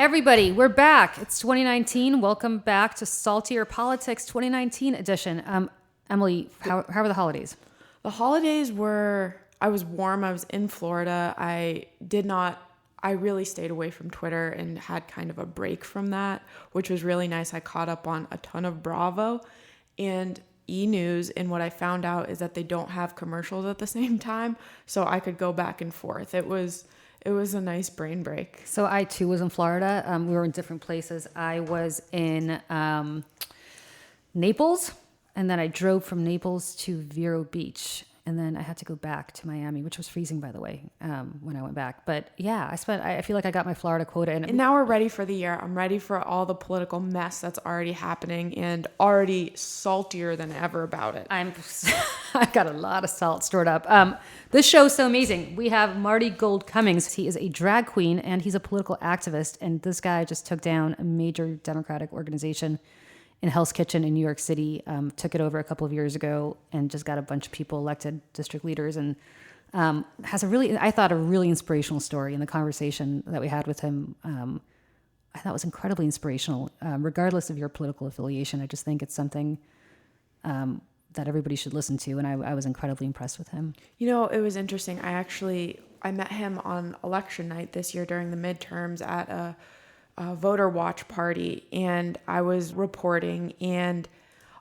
everybody, we're back. It's 2019. Welcome back to Saltier Politics 2019 edition. Emily, how were the holidays? The holidays I was warm. I was in Florida. I really stayed away from Twitter and had kind of a break from that, which was really nice. I caught up on a ton of Bravo and E! News, and what I found out is that they don't have commercials at the same time, so I could go back and forth. It was a nice brain break. So I too was in Florida. We were in different places. I was in Naples, and then I drove from Naples to Vero Beach, and then I had to go back to Miami, which was freezing, by the way, when I went back. But yeah, I feel like I got my Florida quota. And now we're ready for the year. I'm ready for all the political mess that's already happening and already saltier than ever about it. I've got a lot of salt stored up. This show is so amazing. We have Marti Gould Cummings. He is a drag queen and he's a political activist. And this guy just took down a major Democratic organization in Hell's Kitchen in New York City, took it over a couple of years ago and just got a bunch of people elected district leaders, and has I thought, a really inspirational story. In the conversation that we had with him, I thought was incredibly inspirational. Regardless of your political affiliation, I just think it's something that everybody should listen to, and I was incredibly impressed with him. You know, it was interesting. I met him on election night this year during the midterms at a voter watch party, and I was reporting, and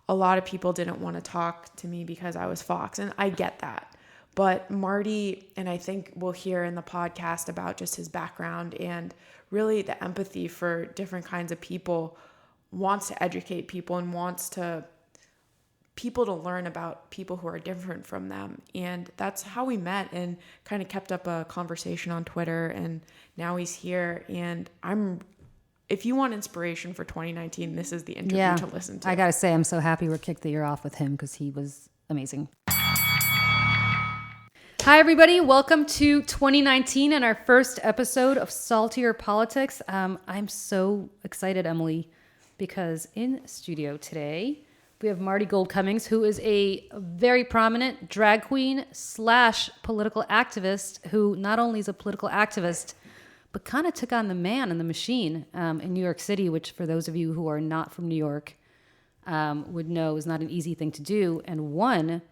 a lot of people didn't want to talk to me because I was Fox, and I get that. But Marti, and I think we'll hear in the podcast about just his background and really the empathy for different kinds of people, wants to educate people and wants people to learn about people who are different from them. And that's how we met and kind of kept up a conversation on Twitter, and now he's here, and if you want inspiration for 2019, this is the interview to listen to. I gotta say, I'm so happy we kicked the year off with him because he was amazing. Hi, everybody. Welcome to 2019 and our first episode of Saltier Politics. I'm so excited, Emily, because in studio today, we have Marti Gould Cummings, who is a very prominent drag queen / political activist who not only is a political activist, but kind of took on the man and the machine in New York City, which for those of you who are not from New York would know is not an easy thing to do, and won.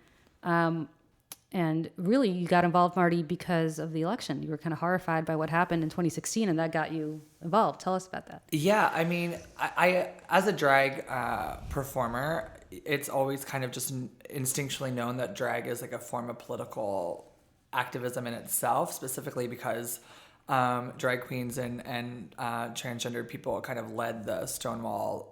And really, you got involved, Marti, because of the election. You were kind of horrified by what happened in 2016, and that got you involved. Tell us about that. Yeah, I mean, I as a drag performer, it's always kind of just instinctually known that drag is like a form of political activism in itself, specifically because drag queens and transgendered people kind of led the Stonewall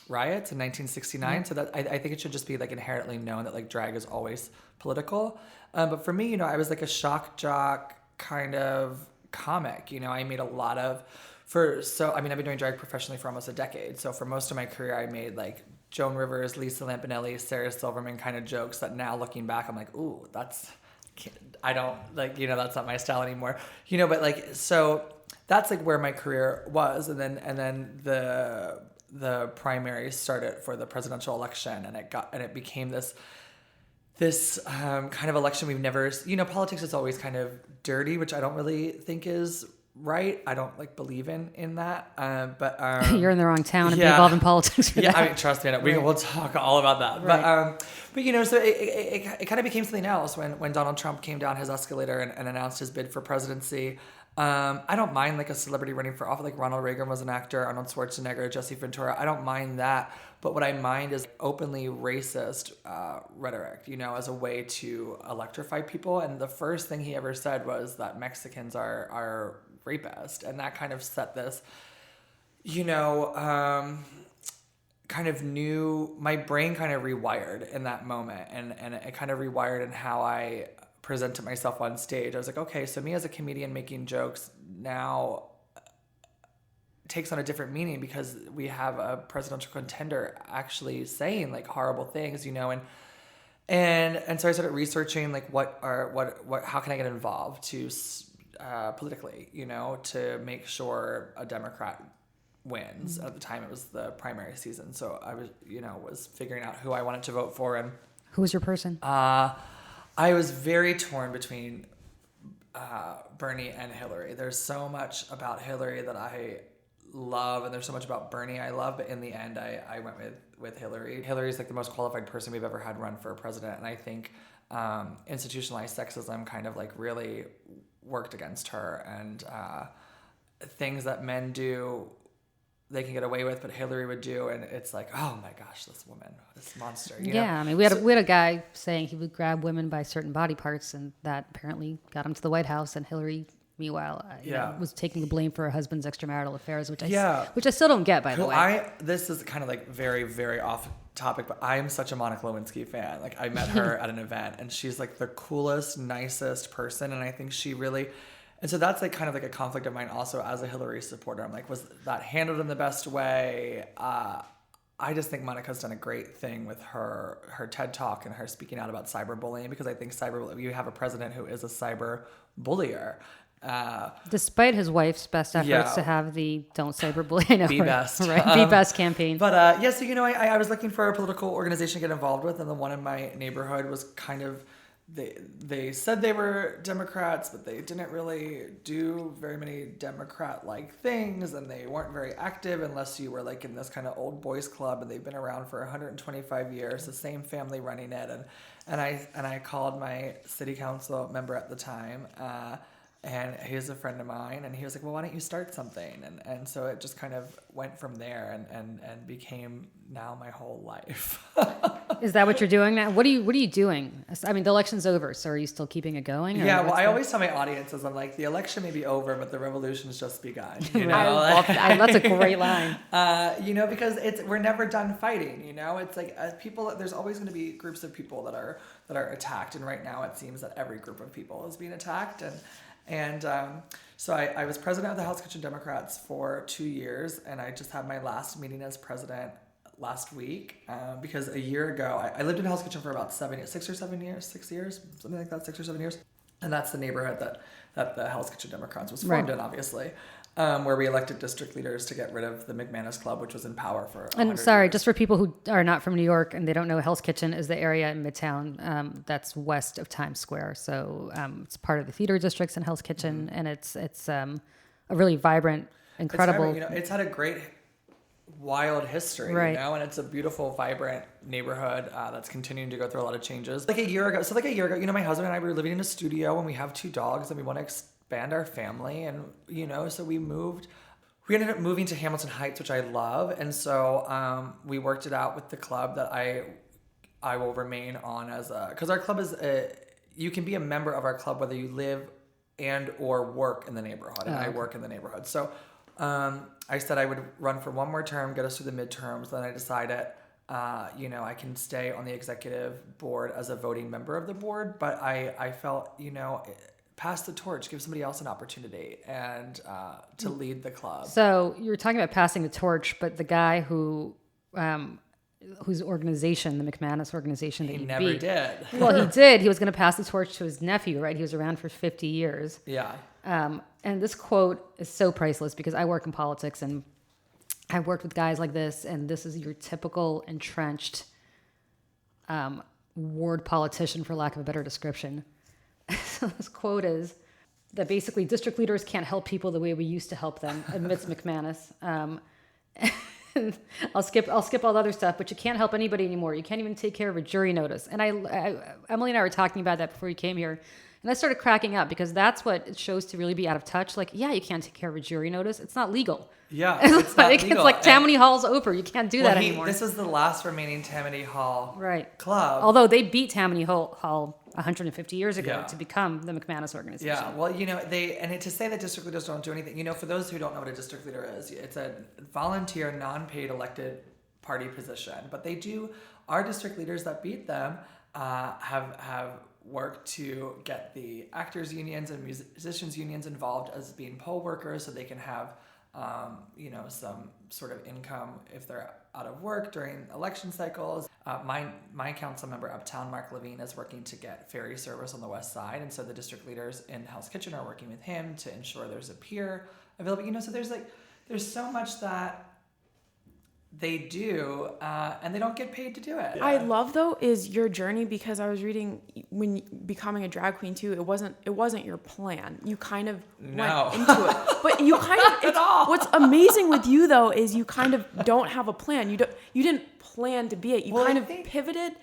riots in 1969. Mm-hmm. So that I think it should just be like inherently known that like drag is always political. But for me, you know, I was like a shock jock kind of comic. You know, I made a lot of I've been doing drag professionally for almost a decade. So for most of my career, I made like Joan Rivers, Lisa Lampanelli, Sarah Silverman kind of jokes that now looking back, I'm like, ooh, I don't like, you know, that's not my style anymore, you know, but like, so that's like where my career was. And then the primaries started for the presidential election, and it became this kind of election we've never, you know, politics is always kind of dirty, which I don't really think is right. I don't like believe in that. But you're in the wrong town and be involved in politics. I mean, trust me, we'll talk all about that. Right. But you know, so it kind of became something else when Donald Trump came down his escalator and announced his bid for presidency. I don't mind like a celebrity running for office, like Ronald Reagan was an actor, Arnold Schwarzenegger, Jesse Ventura. I don't mind that. But what I mind is openly racist rhetoric, you know, as a way to electrify people. And the first thing he ever said was that Mexicans are rapists. And that kind of set this, you know, kind of my brain kind of rewired in that moment. And it kind of rewired in how I presented myself on stage. I was like, okay, so me as a comedian making jokes now takes on a different meaning because we have a presidential contender actually saying like horrible things, you know, and so I started researching like how can I get involved to politically, you know, to make sure a Democrat wins. At the time it was the primary season, so I was figuring out who I wanted to vote for. And who was your person? I was very torn between Bernie and Hillary. There's so much about Hillary that I love, and there's so much about Bernie I love, but in the end, I went with Hillary. Hillary's like the most qualified person we've ever had run for president, and I think institutionalized sexism kind of like really worked against her, and things that men do they can get away with, but Hillary would do, and it's like, oh my gosh, this woman, this monster. You know? I mean, we had a guy saying he would grab women by certain body parts, and that apparently got him to the White House. And Hillary, meanwhile, was taking the blame for her husband's extramarital affairs, which I still don't get, by the way. This is kind of like very, very off topic, but I am such a Monica Lewinsky fan. Like, I met her at an event, and she's like the coolest, nicest person, and I think she really. And so that's like kind of like a conflict of mine also as a Hillary supporter. I'm like, was that handled in the best way? I just think Monica's done a great thing with her TED Talk and her speaking out about cyberbullying, because I think you have a president who is a cyber bullier. Despite his wife's best efforts to have the "Don't Cyberbully," I know, Be Best, right? Be Best campaign. But so I was looking for a political organization to get involved with, and the one in my neighborhood was kind of. They said they were Democrats, but they didn't really do very many Democrat-like things, and they weren't very active unless you were like in this kind of old boys club, and they've been around for 125 years, the same family running it, and I called my city council member at the time, and he's a friend of mine, and he was like, well, why don't you start something? And so it just kind of went from there and became now my whole life. Is that what you're doing now? What are you doing? I mean, the election's over, so are you still keeping it going? Yeah, well, I always tell my audiences, I'm like, the election may be over, but the revolution's just begun. You know? I love that. That's a great line. Because we're never done fighting. It's like people. There's always going to be groups of people that are attacked, and right now it seems that every group of people is being attacked. And so I was president of the Hell's Kitchen Democrats for 2 years, and I just had my last meeting as president last week because a year ago, I lived in Hell's Kitchen for about 6 or 7 years, something like that, 6 or 7 years. And that's the neighborhood that the Hell's Kitchen Democrats was formed in, obviously, where we elected district leaders to get rid of the McManus Club, which was in power for 100 years. Just for people who are not from New York and they don't know, Hell's Kitchen is the area in Midtown that's west of Times Square. So it's part of the theater districts in Hell's Kitchen, and it's a really vibrant, incredible. It's had a great wild history, right. And it's a beautiful, vibrant neighborhood that's continuing to go through a lot of changes. Like a year ago, my husband and I were living in a studio, and we have 2 dogs, and we want to expand our family, and so we ended up moving to Hamilton Heights, which I love, and so we worked it out with the club that I will remain on because our club is you can be a member of our club whether you live and or work in the neighborhood, and I work in the neighborhood. So I said I would run for one more term, get us through the midterms. Then I decided, I can stay on the executive board as a voting member of the board, but I felt, pass the torch, give somebody else an opportunity, and to lead the club. So you were talking about passing the torch, but the guy whose organization, the McManus organization, that he you never beat. did. Well, he did. He was going to pass the torch to his nephew, right? He was around for 50 years. Yeah. And this quote is so priceless because I work in politics and I've worked with guys like this, and this is your typical entrenched ward politician, for lack of a better description. So this quote is that basically district leaders can't help people the way we used to help them, admits McManus. I'll skip all the other stuff, but you can't help anybody anymore. You can't even take care of a jury notice. And Emily and I were talking about that before you came here. And I started cracking up because that's what it shows to really be out of touch. Like, you can't take care of a jury notice. It's not legal. Yeah, it's not legal. It's like Tammany Hall's over. You can't do that anymore. This is the last remaining Tammany Hall club. Although they beat Tammany Hall 150 years ago to become the McManus organization. Yeah, well, to say that district leaders don't do anything, for those who don't know what a district leader is, it's a volunteer, non-paid elected party position. But our district leaders that beat them have worked to get the actors unions and musicians unions involved as being poll workers so they can have some sort of income if they're out of work during election cycles. My council member uptown, Mark Levine, is working to get ferry service on the west side, and so the district leaders in Hell's Kitchen are working with him to ensure there's a pier available. So there's so much that they do, and they don't get paid to do it. I love though is your journey, because I was reading when becoming a drag queen too, it wasn't your plan. You kind of went into it, but you kind of what's amazing with you though is you kind of don't have a plan. You didn't plan to be it. You kind of pivoted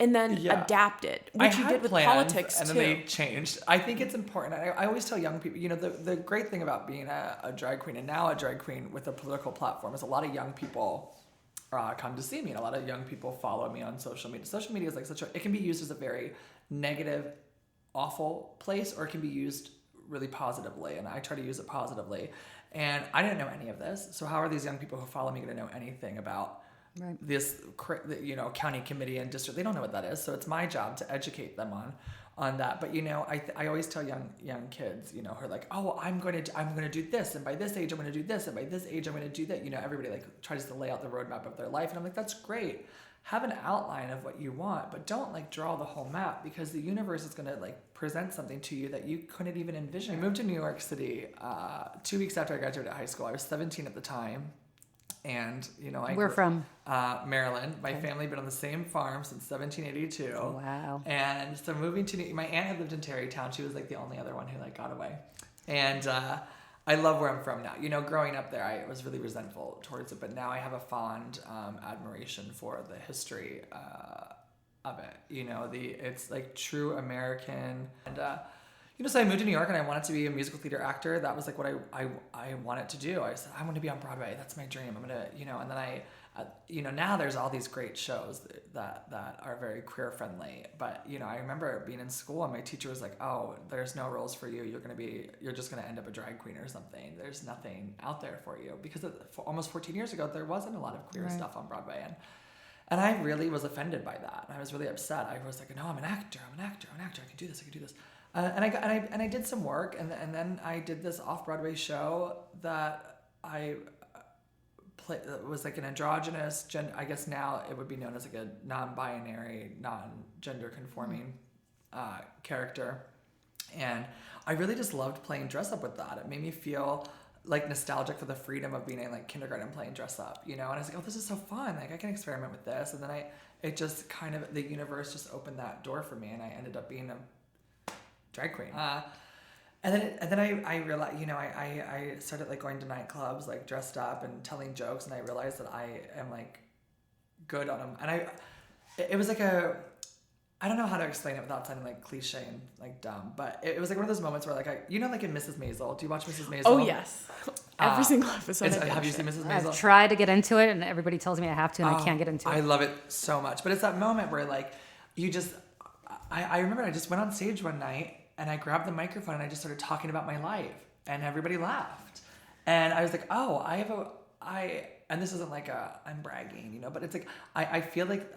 and then adapted, which you did with politics and then they changed. I think it's important. I always tell young people, the great thing about being a drag queen, and now a drag queen with a political platform, is a lot of young people come to see me, and a lot of young people follow me on social media. Social media is like it can be used as a very negative, awful place, or it can be used really positively, and I try to use it positively. And I didn't know any of this, so how are these young people who follow me going to know anything about this, county committee and district? They don't know what that is, so it's my job to educate them on that. But I always tell young kids, who are like, oh, I'm going to do this, and by this age I'm going to do this, and by this age I'm going to do that. Everybody like tries to lay out the roadmap of their life, and I'm like, that's great. Have an outline of what you want, but don't like draw the whole map, because the universe is going to like present something to you that you couldn't even envision. I moved to New York City 2 weeks after I graduated high school. I was 17 at the time. And, We're from Maryland. My family had been on the same farm since 1782. Wow. And so moving to my aunt had lived in Tarrytown. She was like the only other one who like got away. And I love where I'm from now. Growing up there, I was really resentful towards it, but now I have a fond admiration for the history of it. It's like true American. And so I moved to New York, and I wanted to be a musical theater actor. That was like what I wanted to do. I said, I want to be on Broadway. That's my dream. I'm gonna, and then I, now there's all these great shows that are very queer friendly. But I remember being in school, and my teacher was like, oh, there's no roles for you. You're just gonna end up a drag queen or something. There's nothing out there for you, because almost 14 years ago there wasn't a lot of queer stuff on Broadway, and I really was offended by that. And I was really upset. I was like, no, I'm an actor. I can do this. And I did some work, and then I did this off-Broadway show that I played. It was like an androgynous, I guess now it would be known as like a non-binary, non-gender conforming character. And I really just loved playing dress up with that. It made me feel like nostalgic for the freedom of being in like kindergarten playing dress up, And I was like, oh, this is so fun. Like I can experiment with this. And then it just kind of, the universe just opened that door for me, and I ended up being a drag queen. And then I realized, I started like going to nightclubs, like dressed up and telling jokes, and I realized that I am like good on them. And it was like I don't know how to explain it without sounding like cliche and like dumb, but it was like one of those moments where like like in Mrs. Maisel. Do you watch Mrs. Maisel? Oh yes, every single episode. Have you seen Mrs. Maisel? I've tried to get into it, and everybody tells me I have to, and I can't get into it. I love it so much, but it's that moment where like you just. I remember I just went on stage one night, and I grabbed the microphone, and I just started talking about my life, and everybody laughed. And I was like, oh, and this isn't like I'm bragging, but it's like, I feel like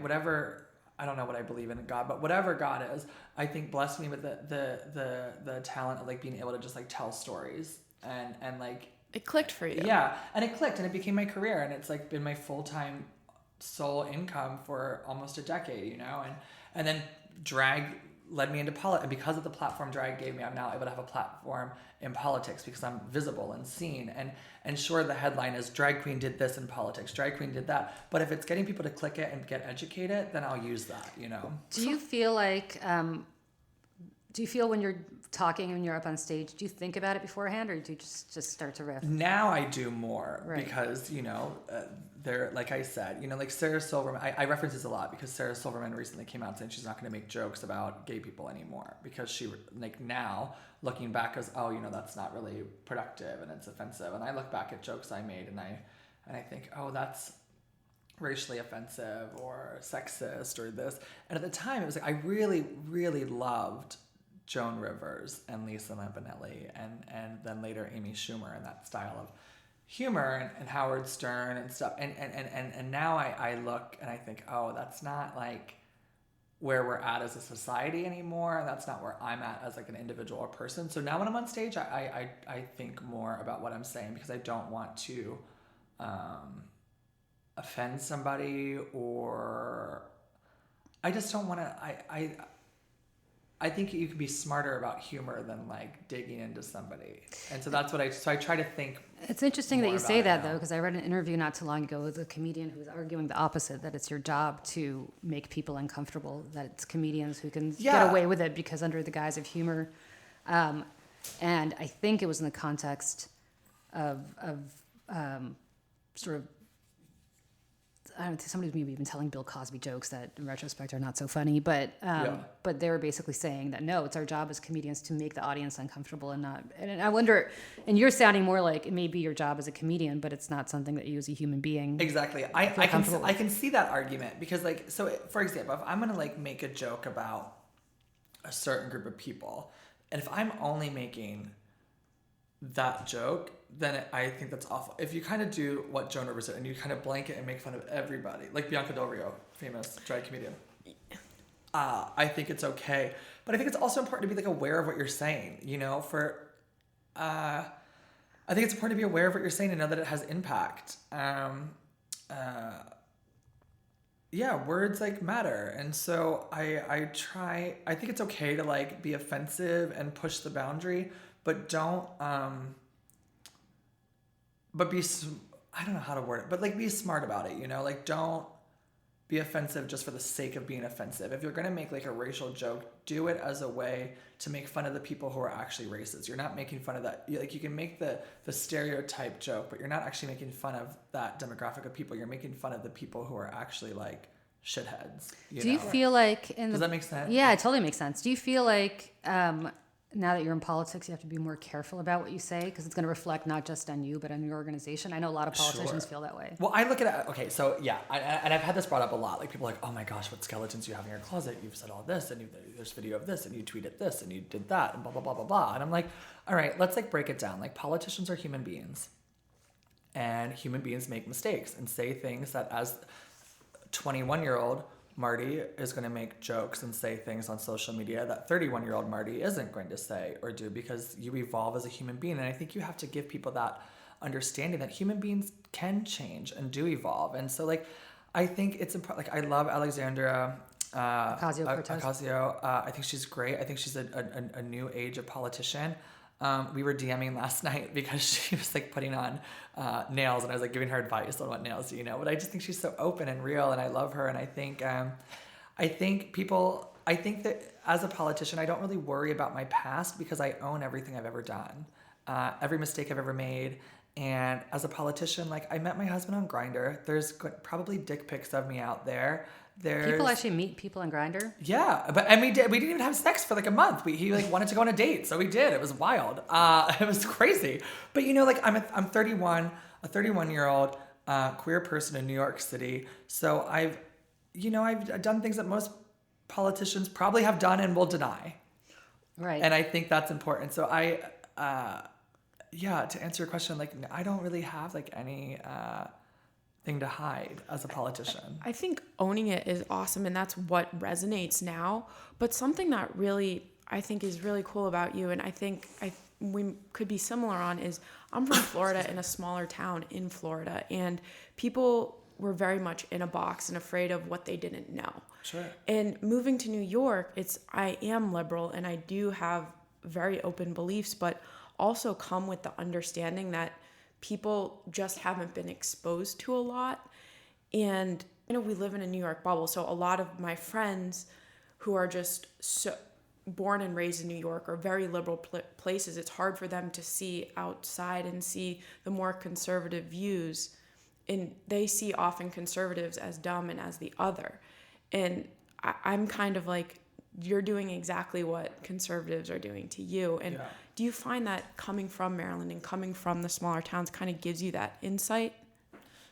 whatever, I don't know what I believe in God, but whatever God is, I think blessed me with the talent of like being able to just like tell stories and like. It clicked for you. Yeah. And it clicked, and it became my career, and it's like been my full-time sole income for almost a decade, and then drag led me into politics, and because of the platform drag gave me, I'm now able to have a platform in politics because I'm visible and seen. And sure, the headline is drag queen did this in politics, drag queen did that. But if it's getting people to click it and get educated, then I'll use that. Do you feel like? Do you feel when you're talking and you're up on stage, do you think about it beforehand, or do you just start to riff? Now I do more because, they're, like I said, like Sarah Silverman, I reference this a lot because Sarah Silverman recently came out saying she's not going to make jokes about gay people anymore because she, like now, looking back as, oh, that's not really productive and it's offensive. And I look back at jokes I made and I think, oh, that's racially offensive or sexist or this. And at the time, it was like I really, really loved Joan Rivers and Lisa Lampanelli and then later Amy Schumer and that style of humor and Howard Stern and stuff. And now I look and I think, oh, that's not like where we're at as a society anymore. That's not where I'm at as like an individual or person. So now when I'm on stage, I think more about what I'm saying because I don't want to offend somebody, or I just don't want to, I think you can be smarter about humor than like digging into somebody. And so that's what I try to think. It's interesting that you say that, though, now. because I read an interview not too long ago with a comedian who was arguing the opposite, that it's your job to make people uncomfortable, that it's comedians who can get away with it because under the guise of humor. And I think it was in the context of sort of, I don't know, somebody's maybe even telling Bill Cosby jokes that in retrospect are not so funny, but they were basically saying that no, it's our job as comedians to make the audience uncomfortable and not. And I wonder, and you're sounding more like it may be your job as a comedian, but it's not something that you as a human being. Exactly. I can see that argument because like, so for example, if I'm gonna like make a joke about a certain group of people, and if I'm only making that joke, then I think that's awful. If you kind of do what Joan Rivers did and you kind of blanket and make fun of everybody, like Bianca Del Rio, famous drag comedian, I think it's okay. But I think it's also important to be like aware of what you're saying, you know, I think it's important to be aware of what you're saying and know that it has impact. Words like matter. And so I think it's okay to like be offensive and push the boundary, but don't, I don't know how to word it, but like be smart about it, you know, like don't be offensive just for the sake of being offensive. If you're going to make like a racial joke, do it as a way to make fun of the people who are actually racist. You're not making fun of that. Like you can make the stereotype joke, but you're not actually making fun of that demographic of people. You're making fun of the people who are actually like shitheads. Do you feel like does that make sense? Yeah, it totally makes sense. Do you feel like now that you're in politics, you have to be more careful about what you say because it's going to reflect not just on you, but on your organization? I know a lot of politicians feel that way. Well, I look at it, okay, so yeah, and I've had this brought up a lot. Like people are like, oh my gosh, what skeletons you have in your closet. You've said all this, and there's video of this, and you tweeted this, and you did that, and blah, blah, blah, blah, blah. And I'm like, all right, let's like break it down. Like politicians are human beings, and human beings make mistakes and say things that as 21-year-old Marti is going to make jokes and say things on social media that 31-year-old Marti isn't going to say or do because you evolve as a human being. And I think you have to give people that understanding that human beings can change and do evolve. And so like, I think it's important. Like I love Alexandria Ocasio. I think she's great. I think she's a new age of politician. We were DMing last night because she was like putting on nails and I was like giving her advice on what nails do you know. But I just think she's so open and real and I love her. And I think that as a politician, I don't really worry about my past because I own everything I've ever done, every mistake I've ever made. And as a politician, like I met my husband on Grindr. There's probably dick pics of me out there. People actually meet people on Grindr? Yeah, and we didn't even have sex for like a month. He like wanted to go on a date, so we did. It was wild. It was crazy. But you know, like I'm 31, a 31-year-old queer person in New York City. So I've done things that most politicians probably have done and will deny. Right. And I think that's important. So to answer your question, like I don't really have like any thing to hide as a politician. I think owning it is awesome and that's what resonates now. But something that really I think is really cool about you and I think we could be similar on is I'm from Florida in a smaller town in Florida and people were very much in a box and afraid of what they didn't know. Sure. And moving to New York, I am liberal and I do have very open beliefs, but also come with the understanding that people just haven't been exposed to a lot. And, we live in a New York bubble. So a lot of my friends who are just so born and raised in New York are very liberal places. It's hard for them to see outside and see the more conservative views. And they see often conservatives as dumb and as the other. And I'm kind of like, you're doing exactly what conservatives are doing to you. And do you find that coming from Maryland and coming from the smaller towns kind of gives you that insight?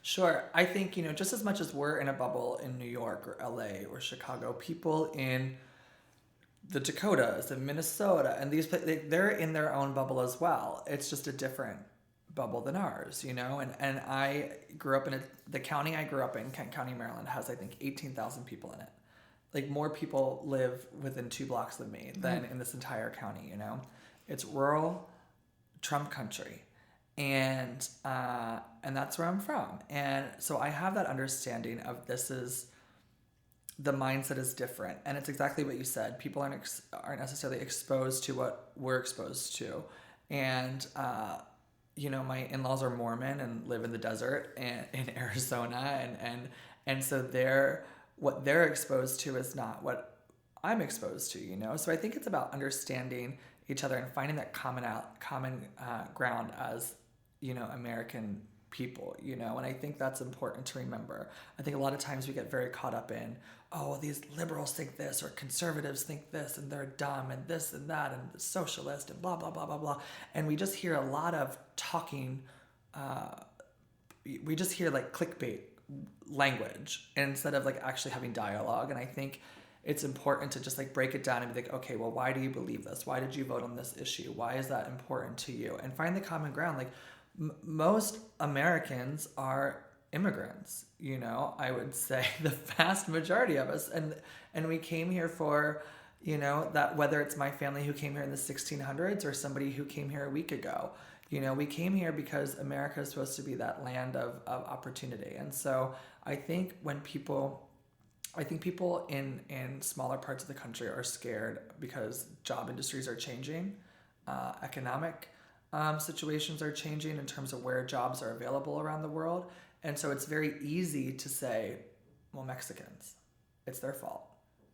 Sure. I think, just as much as we're in a bubble in New York or LA or Chicago, people in the Dakotas and Minnesota and these places, they're in their own bubble as well. It's just a different bubble than ours, and I grew up in the county I grew up in, Kent County, Maryland, has I think 18,000 people in it. Like more people live within 2 blocks of me than in this entire county, It's rural Trump country. And that's where I'm from. And so I have that understanding of this is the mindset is different, and it's exactly what you said. People aren't necessarily exposed to what we're exposed to, and my in-laws are Mormon and live in the desert and in Arizona, and so what they're exposed to is not what I'm exposed to. So I think it's about understanding each other and finding that common ground as American people, and I think that's important to remember. I think a lot of times we get very caught up in, these liberals think this or conservatives think this and they're dumb and this and that and socialist and blah blah blah blah blah, and we just hear a lot of talking. We just hear like clickbait language instead of like actually having dialogue. And I think it's important to just like break it down and be like, okay, well, why do you believe this? Why did you vote on this issue? Why is that important to you? And find the common ground. Like most Americans are immigrants, I would say the vast majority of us. And we came here for, that whether it's my family who came here in the 1600s or somebody who came here a week ago, we came here because America is supposed to be that land of opportunity. And so I think people in smaller parts of the country are scared because job industries are changing, economic situations are changing in terms of where jobs are available around the world. And so it's very easy to say, well, Mexicans, it's their fault.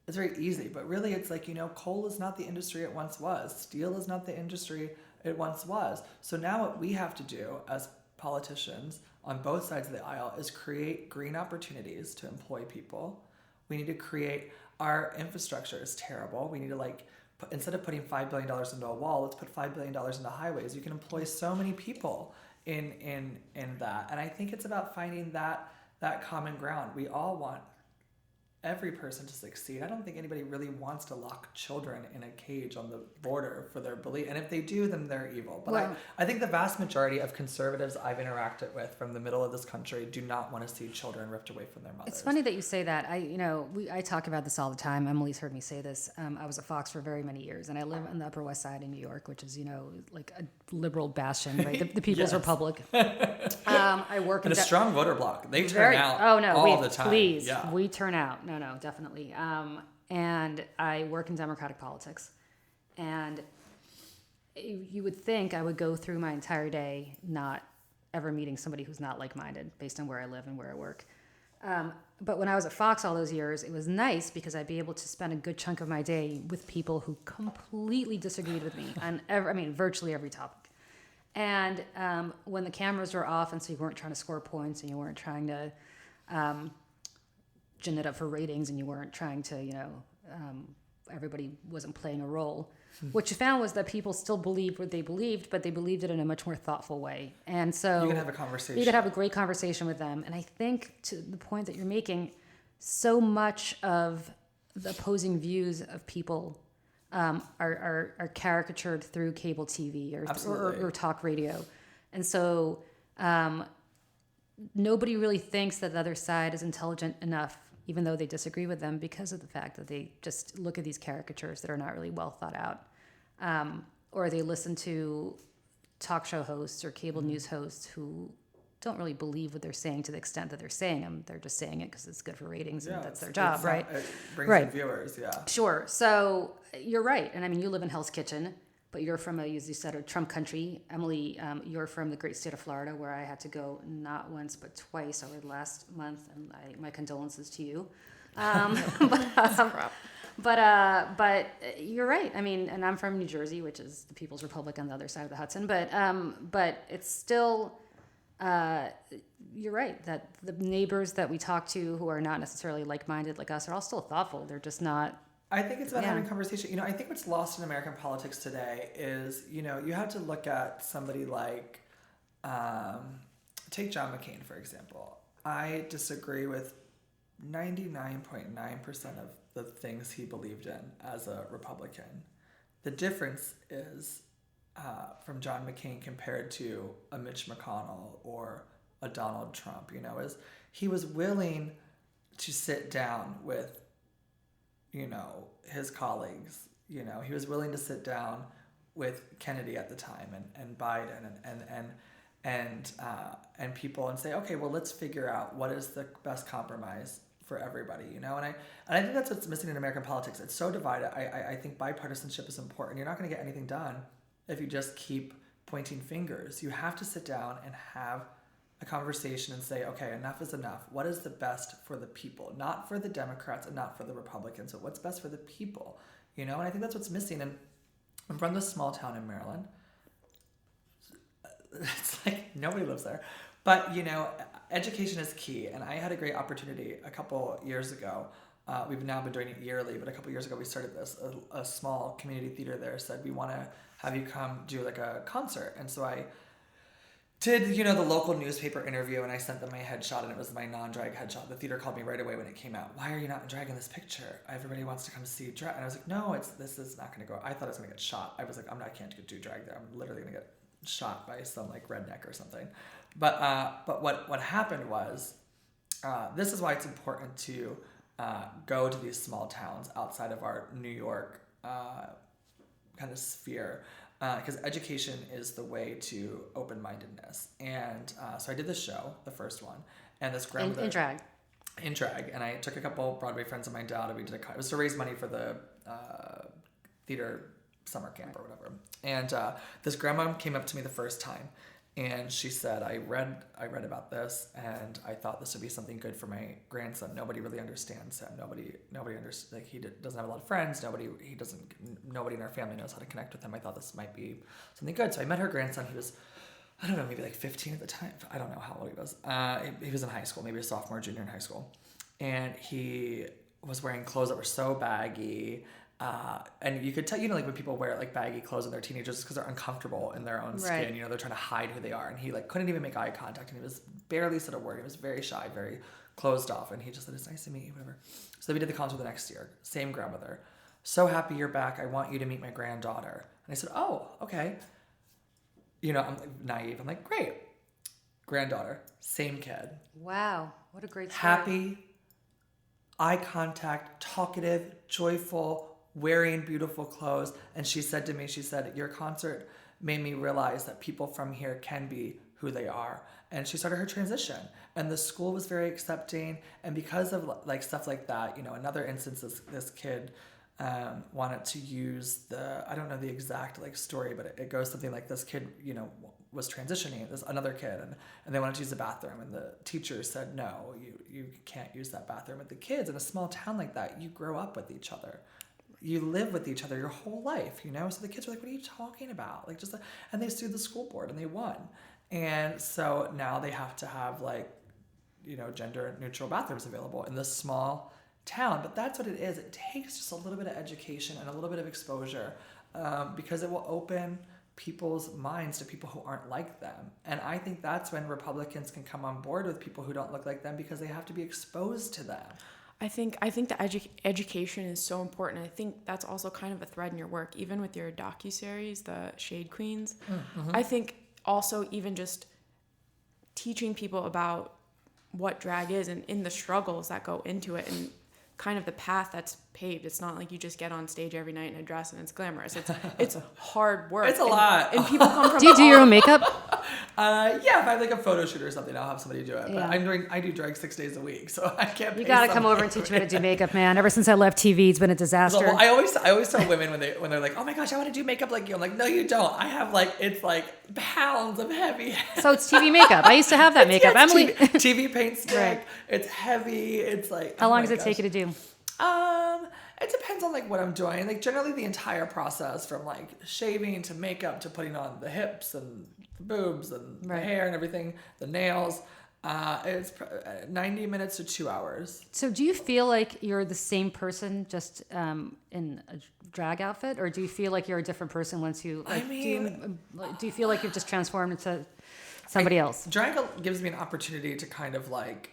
It's very easy, but really it's like, coal is not the industry it once was. Steel is not the industry it once was. So now what we have to do as politicians on both sides of the aisle is create green opportunities to employ people. We need to create, our infrastructure is terrible. We need to instead of putting $5 billion into a wall, let's put $5 billion into highways. You can employ so many people in that. And I think it's about finding that common ground. We all want every person to succeed. I don't think anybody really wants to lock children in a cage on the border for their belief. And if they do, then they're evil. But I think the vast majority of conservatives I've interacted with from the middle of this country do not want to see children ripped away from their mothers. It's funny that you say that. I talk about this all the time. Emily's heard me say this. I was at Fox for very many years, and I live on the Upper West Side in New York, which is, like a liberal bastion, right? The People's Republic. I work in a strong voter bloc. They turn out all the time. Please, we turn out. No, definitely. And I work in Democratic politics. And you would think I would go through my entire day not ever meeting somebody who's not like-minded based on where I live and where I work. But when I was at Fox all those years, it was nice because I'd be able to spend a good chunk of my day with people who completely disagreed with me on virtually every topic. And when the cameras were off and so you weren't trying to score points and you weren't trying to gin it up for ratings and you weren't trying to, everybody wasn't playing a role. What you found was that people still believed what they believed, but they believed it in a much more thoughtful way. And so you could have a conversation. You could have a great conversation with them. And I think to the point that you're making, so much of the opposing views of people are caricatured through cable TV or talk radio. And so nobody really thinks that the other side is intelligent enough, even though they disagree with them, because of the fact that they just look at these caricatures that are not really well thought out. Or they listen to talk show hosts or cable news hosts who don't really believe what they're saying to the extent that they're saying them. They're just saying it because it's good for ratings and that's their job, right? It brings in viewers, yeah. Sure. So you're right. And you live in Hell's Kitchen, but you're from as you said, a Trump country. Emily, you're from the great state of Florida, where I had to go not once but twice over the last month, and my condolences to you. But you're right. And I'm from New Jersey, which is the People's Republic on the other side of the Hudson. But it's still, you're right that the neighbors that we talk to who are not necessarily like-minded like us are all still thoughtful. They're just not. I think it's about having conversation. I think what's lost in American politics today is, you have to look at somebody like, take John McCain, for example. I disagree with 99.9% of the things he believed in as a Republican. The difference is from John McCain compared to a Mitch McConnell or a Donald Trump, is he was willing to sit down with his colleagues. He was willing to sit down with Kennedy at the time and Biden and people and say, okay, well, let's figure out what is the best compromise for everybody, you know? And I think that's what's missing in American politics. It's so divided. I think bipartisanship is important. You're not going to get anything done if you just keep pointing fingers. You have to sit down and have a conversation and say, okay, enough is enough. What is the best for the people? Not for the Democrats and not for the Republicans, but what's best for the people, you know? And I think that's what's missing. And I'm from this small town in Maryland. It's like nobody lives there. But, you know, education is key. And I had a great opportunity a couple years ago. We've now been doing it yearly, but a couple years ago we started this. A small community theater there said, we want to have you come do like a concert. And so I did, you know, the local newspaper interview, and I sent them my headshot, and it was my non-drag headshot. The theater called me right away when it came out. Why are you not in drag in this picture? Everybody wants to come see drag. And I was like, no, this is not going to go. I thought I was going to get shot. I was like, I can't do drag there. I'm literally going to get shot by some like redneck or something. But what happened was, this is why it's important to go to these small towns outside of our New York kind of sphere, because education is the way to open-mindedness. And so I did this show, the first one, and this grandmother in drag, and I took a couple Broadway friends of mine down, and we did it was to raise money for the theater summer camp or whatever. And this grandma came up to me the first time, and she said, I read about this, and I thought this would be something good for my grandson. Nobody really understands him. Nobody understands. Like, he doesn't have a lot of friends. Nobody in our family knows how to connect with him. I thought this might be something good. So I met her grandson. He was, I don't know, maybe like 15 at the time. I don't know how old he was. He was in high school, maybe a sophomore, junior in high school. And he was wearing clothes that were so baggy. And you could tell, you know, like when people wear like baggy clothes when they're teenagers because they're uncomfortable in their own skin, you know, they're trying to hide who they are. And he like couldn't even make eye contact, and he was barely said a word. He was very shy, very closed off. And he just said, it's nice to meet you, whatever. So we did the concert the next year. Same grandmother. So happy you're back. I want you to meet my granddaughter. And I said, oh, okay. You know, I'm like, naive. I'm like, great. Granddaughter, same kid. Wow. What a great story. Happy, eye contact, talkative, joyful, wearing beautiful clothes. And she said to me, your concert made me realize that people from here can be who they are. And she started her transition, and the school was very accepting. And because of like stuff like that, you know, another instance, this kid wanted to use I don't know the exact like story, but it goes something like this kid, you know, was transitioning, this another kid, and they wanted to use the bathroom, and the teacher said, no, you can't use that bathroom. But the kids in a small town like that, you grow up with each other. You live with each other your whole life, you know? So the kids were like, what are you talking about? Like, and they sued the school board, and they won. And so now they have to have like, you know, gender neutral bathrooms available in this small town. But that's what it is. It takes just a little bit of education and a little bit of exposure, because it will open people's minds to people who aren't like them. And I think that's when Republicans can come on board with people who don't look like them, because they have to be exposed to them. I think the education is so important. I think that's also kind of a thread in your work, even with your docuseries, the Shade Queens. Mm-hmm. I think also even just teaching people about what drag is and in the struggles that go into it, and kind of the path that's paved. It's not like you just get on stage every night in a dress and it's glamorous. It's hard work. It's a lot. And people come from. Do you do your own makeup? Yeah, if I have like a photo shoot or something, I'll have somebody do it. Yeah. But I do drag 6 days a week, so I can't. You got to come over and teach me how to do makeup, man. Ever since I left TV, it's been a disaster. Well, I always tell women when they're like, oh my gosh, I want to do makeup like you. I'm like, no, you don't. I have it's like pounds of heavy. So it's TV makeup. I used to have that makeup. Emily. TV paint stick. Right. It's heavy. It's like. How long does it take you to do? It depends on like what I'm doing. Like generally the entire process from like shaving to makeup to putting on the hips and the boobs and the hair and everything, the nails, it's 90 minutes to 2 hours. So do you feel like you're the same person just in a drag outfit, or do you feel like you're a different person once you like, do you feel like you've just transformed into somebody else? Drag gives me an opportunity to kind of like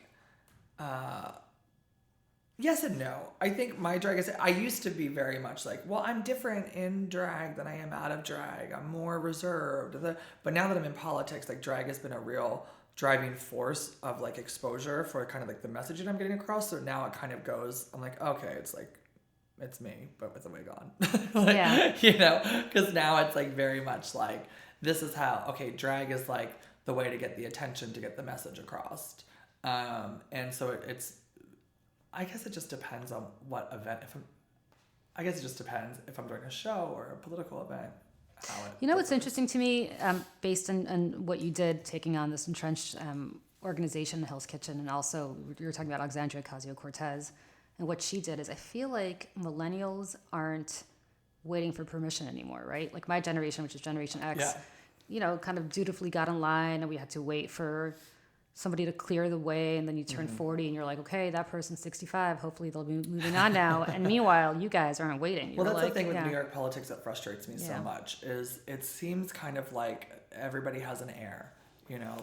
yes and no. I think my drag is, I used to be very much like, well, I'm different in drag than I am out of drag. I'm more reserved. But now that I'm in politics, like drag has been a real driving force of like exposure for kind of like the messaging I'm getting across. So now it kind of goes, I'm like, okay, it's like, it's me, but with the wig on. Like, yeah. You know, because now it's like very much like, this is how, okay, drag is like the way to get the attention, to get the message across. And so it's, I guess it just depends on what event. I guess it just depends if I'm doing a show or a political event. What's interesting to me, based on what you did, taking on this entrenched organization, Hell's Kitchen, and also you were talking about Alexandria Ocasio-Cortez, and what she did is I feel like millennials aren't waiting for permission anymore, right? Like my generation, which is Generation X, kind of dutifully got in line, and we had to wait for somebody to clear the way, and then you turn 40 and you're like, okay, that person's 65, hopefully they'll be moving on now. And meanwhile, you guys aren't waiting. Well, that's the thing with New York politics that frustrates me so much, is it seems kind of like everybody has an heir,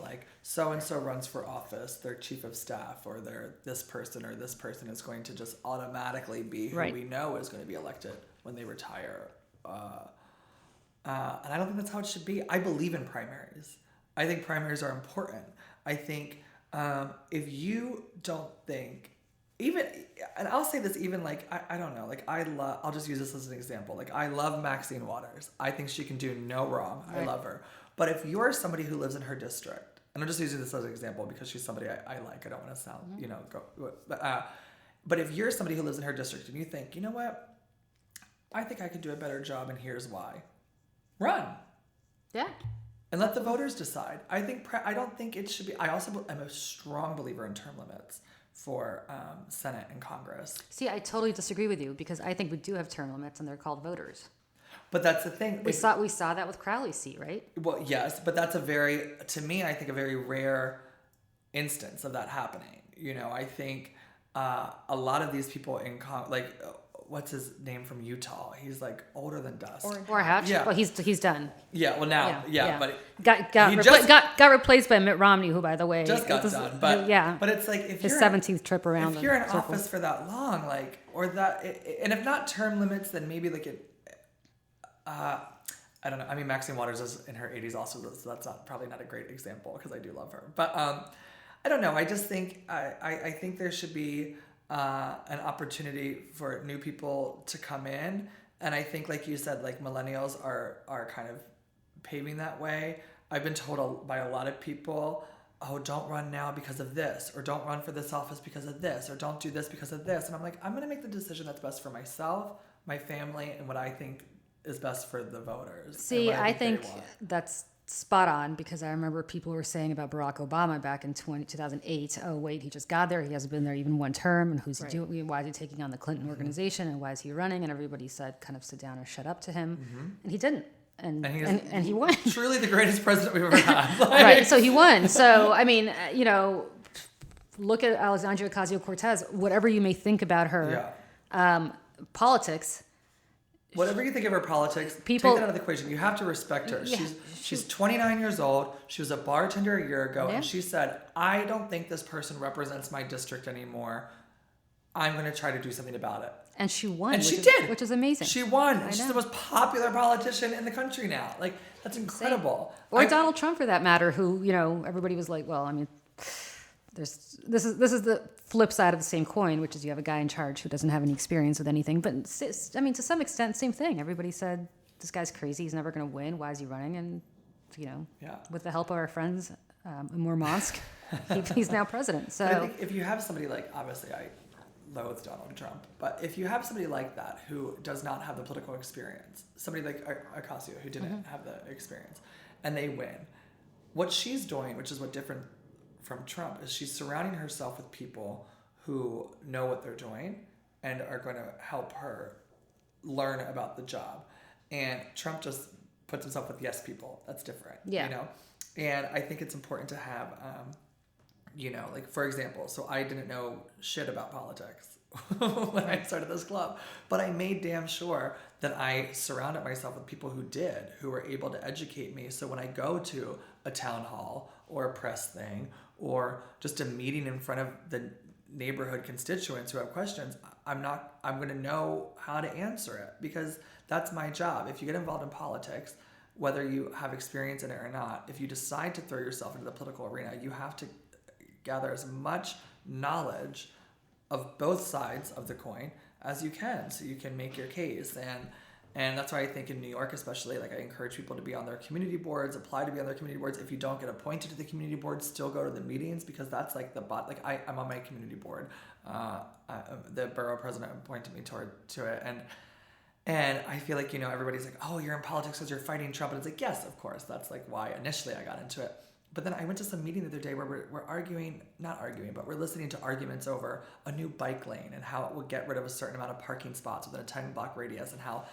like so-and-so runs for office, their chief of staff, or they're this person is going to just automatically be who we know is going to be elected when they retire. And I don't think that's how it should be. I believe in primaries. I think primaries are important. I think if you don't think, and I'll say this even like, I don't know, like I'll just use this as an example. Like I love Maxine Waters. I think she can do no wrong. Right. I love her. But if you're somebody who lives in her district, and I'm just using this as an example because she's somebody I like, I don't want to sound, but if you're somebody who lives in her district and you think, you know what, I think I could do a better job and here's why, run. Yeah. And let the voters decide. I don't think it should be. I also am a strong believer in term limits for Senate and Congress. See, I totally disagree with you because I think we do have term limits and they're called voters. But that's the thing. We saw that with Crowley's seat, right? Well, yes, but that's to me, I think a very rare instance of that happening. I think a lot of these people what's his name from Utah? He's like older than dust. Or Hatch. Yeah. Well, he's done. Yeah. Well, now, but got replaced by Mitt Romney, who, by the way, just got done. But but it's like if his 17th trip around. If you're in office for that long, and if not term limits, then maybe I don't know. I mean, Maxine Waters is in her 80s also, so that's probably not a great example because I do love her. But I don't know. I just think I think there should be an opportunity for new people to come in, and I think, like you said, like millennials are kind of paving that way. I've been told by a lot of people, oh, don't run now because of this, or don't run for this office because of this, or don't do this because of this, and I'm like, I'm going to make the decision that's best for myself, my family, and what I think is best for the voters. See, I think that's spot on, because I remember people were saying about Barack Obama back in 2008, oh wait, he just got there, he hasn't been there even one term, and who's he doing, why is he taking on the Clinton organization, and why is he running, and everybody said kind of sit down or shut up to him, and he didn't, and he won. Truly the greatest president we've ever had. Right, so he won. So I mean, look at Alexandria Ocasio-Cortez, whatever you may think about her politics. Whatever you think of her politics, take that out of the equation. You have to respect her. Yeah, she's 29 years old. She was a bartender a year ago, and she said, I don't think this person represents my district anymore. I'm going to try to do something about it. And she won. And she did. Which is amazing. She won. She's the most popular politician in the country now. Like, that's incredible. Or Donald Trump, for that matter, who, everybody was like, well, I mean, this is the flip side of the same coin, which is you have a guy in charge who doesn't have any experience with anything. But I mean, to some extent, same thing. Everybody said, this guy's crazy. He's never going to win. Why is he running? And, with the help of our friends, Amor Monsk, he's now president. So I think if you have somebody like, obviously I loathe Donald Trump, but if you have somebody like that who does not have the political experience, somebody like Ocasio who didn't have the experience, and they win, what she's doing, which is what different from Trump, is she's surrounding herself with people who know what they're doing and are going to help her learn about the job. And Trump just puts himself with yes people. That's different. Yeah. And I think it's important to have, like, for example, so I didn't know shit about politics when I started this club, but I made damn sure that I surrounded myself with people who were able to educate me. So when I go to a town hall or a press thing or just a meeting in front of the neighborhood constituents who have questions, I'm going to know how to answer it, because that's my job. If you get involved in politics, whether you have experience in it or not, if you decide to throw yourself into the political arena, you have to gather as much knowledge of both sides of the coin as you can, so you can make your case. And that's why I think in New York, especially, like I encourage people to be on their community boards, apply to be on their community boards. If you don't get appointed to the community board, still go to the meetings, because that's like like I'm on my community board. The borough president appointed me to it. And I feel like, everybody's like, oh, you're in politics because you're fighting Trump. And it's like, yes, of course. That's like why initially I got into it. But then I went to some meeting the other day where we're listening to arguments over a new bike lane and how it will get rid of a certain amount of parking spots within a 10-block radius, and how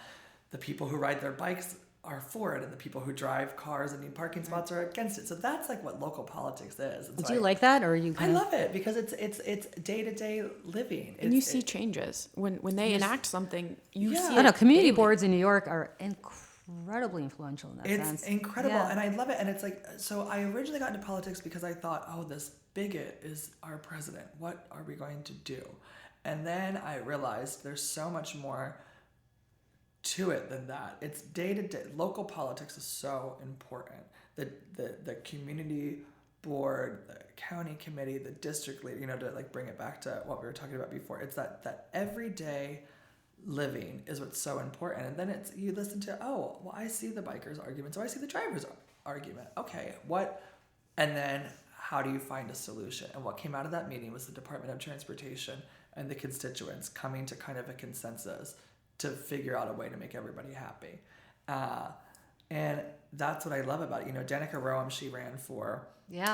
the people who ride their bikes are for it and the people who drive cars and need parking spots are against it. So that's like what local politics is. Do you like that, or are you? I love it because it's day-to-day living. And you see changes when they enact something. You see. I know community boards in New York are incredibly influential in that sense. It's incredible, and I love it. And it's like, so I originally got into politics because I thought, oh, this bigot is our president. What are we going to do? And then I realized there's so much more to it than that. It's day-to-day. Local politics is so important. The community board, the county committee, the district leader, to like bring it back to what we were talking about before. It's that everyday living is what's so important. And then you listen to, oh, well, I see the bikers' argument, so I see the drivers' argument. Okay, and then how do you find a solution? And what came out of that meeting was the Department of Transportation and the constituents coming to kind of a consensus to figure out a way to make everybody happy. And that's what I love about it. Danica Roem, she ran for in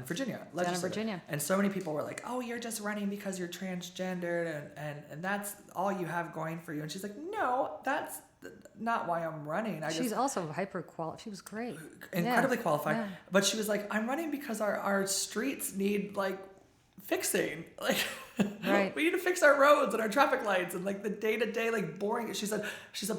Virginia, Virginia. And so many people were like, oh, you're just running because you're transgendered and that's all you have going for you. And she's like, no, that's not why I'm running. She's also hyper qualified. She was great. Incredibly qualified. Yeah. But she was like, I'm running because our streets need like fixing. Like right. We need to fix our roads and our traffic lights and like the day-to-day like boring. She said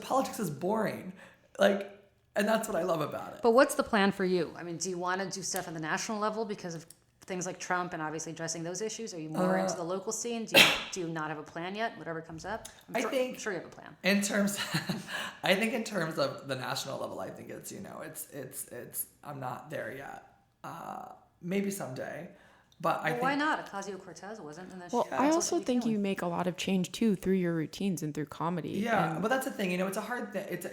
politics is boring. Like, and that's what I love about it. But what's the plan for you? I mean, do you want to do stuff at the national level because of things like Trump and obviously addressing those issues? Are you more into the local scene? Do you not have a plan yet? Whatever comes up? I'm sure you have a plan. I think in terms of the national level, I think it's, it's I'm not there yet. Maybe someday. But why not? Ocasio-Cortez wasn't. And well, I also think you make a lot of change too through your routines and through comedy. Yeah, but that's the thing. It's a hard thing. It's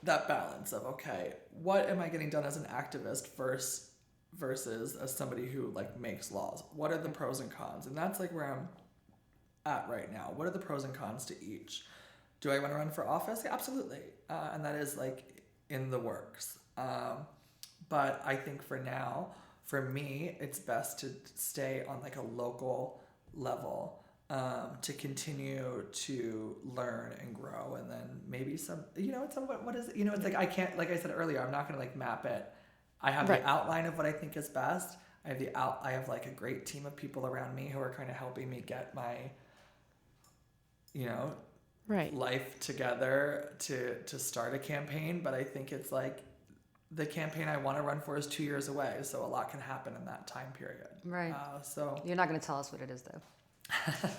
that balance of, okay, what am I getting done as an activist versus as somebody who like makes laws? What are the pros and cons? And that's like where I'm at right now. What are the pros and cons to each? Do I want to run for office? Yeah, absolutely. And that is like in the works. But I think for now, for me, it's best to stay on like a local level, to continue to learn and grow. And then maybe it's what is it? It's like, I can't, like I said earlier, I'm not going to like map it. I have the outline of what I think is best. I have like a great team of people around me who are kind of helping me get my, life together to start a campaign. But I think it's like the campaign I want to run for is 2 years away, so a lot can happen in that time period. Right. So you're not going to tell us what it is, though.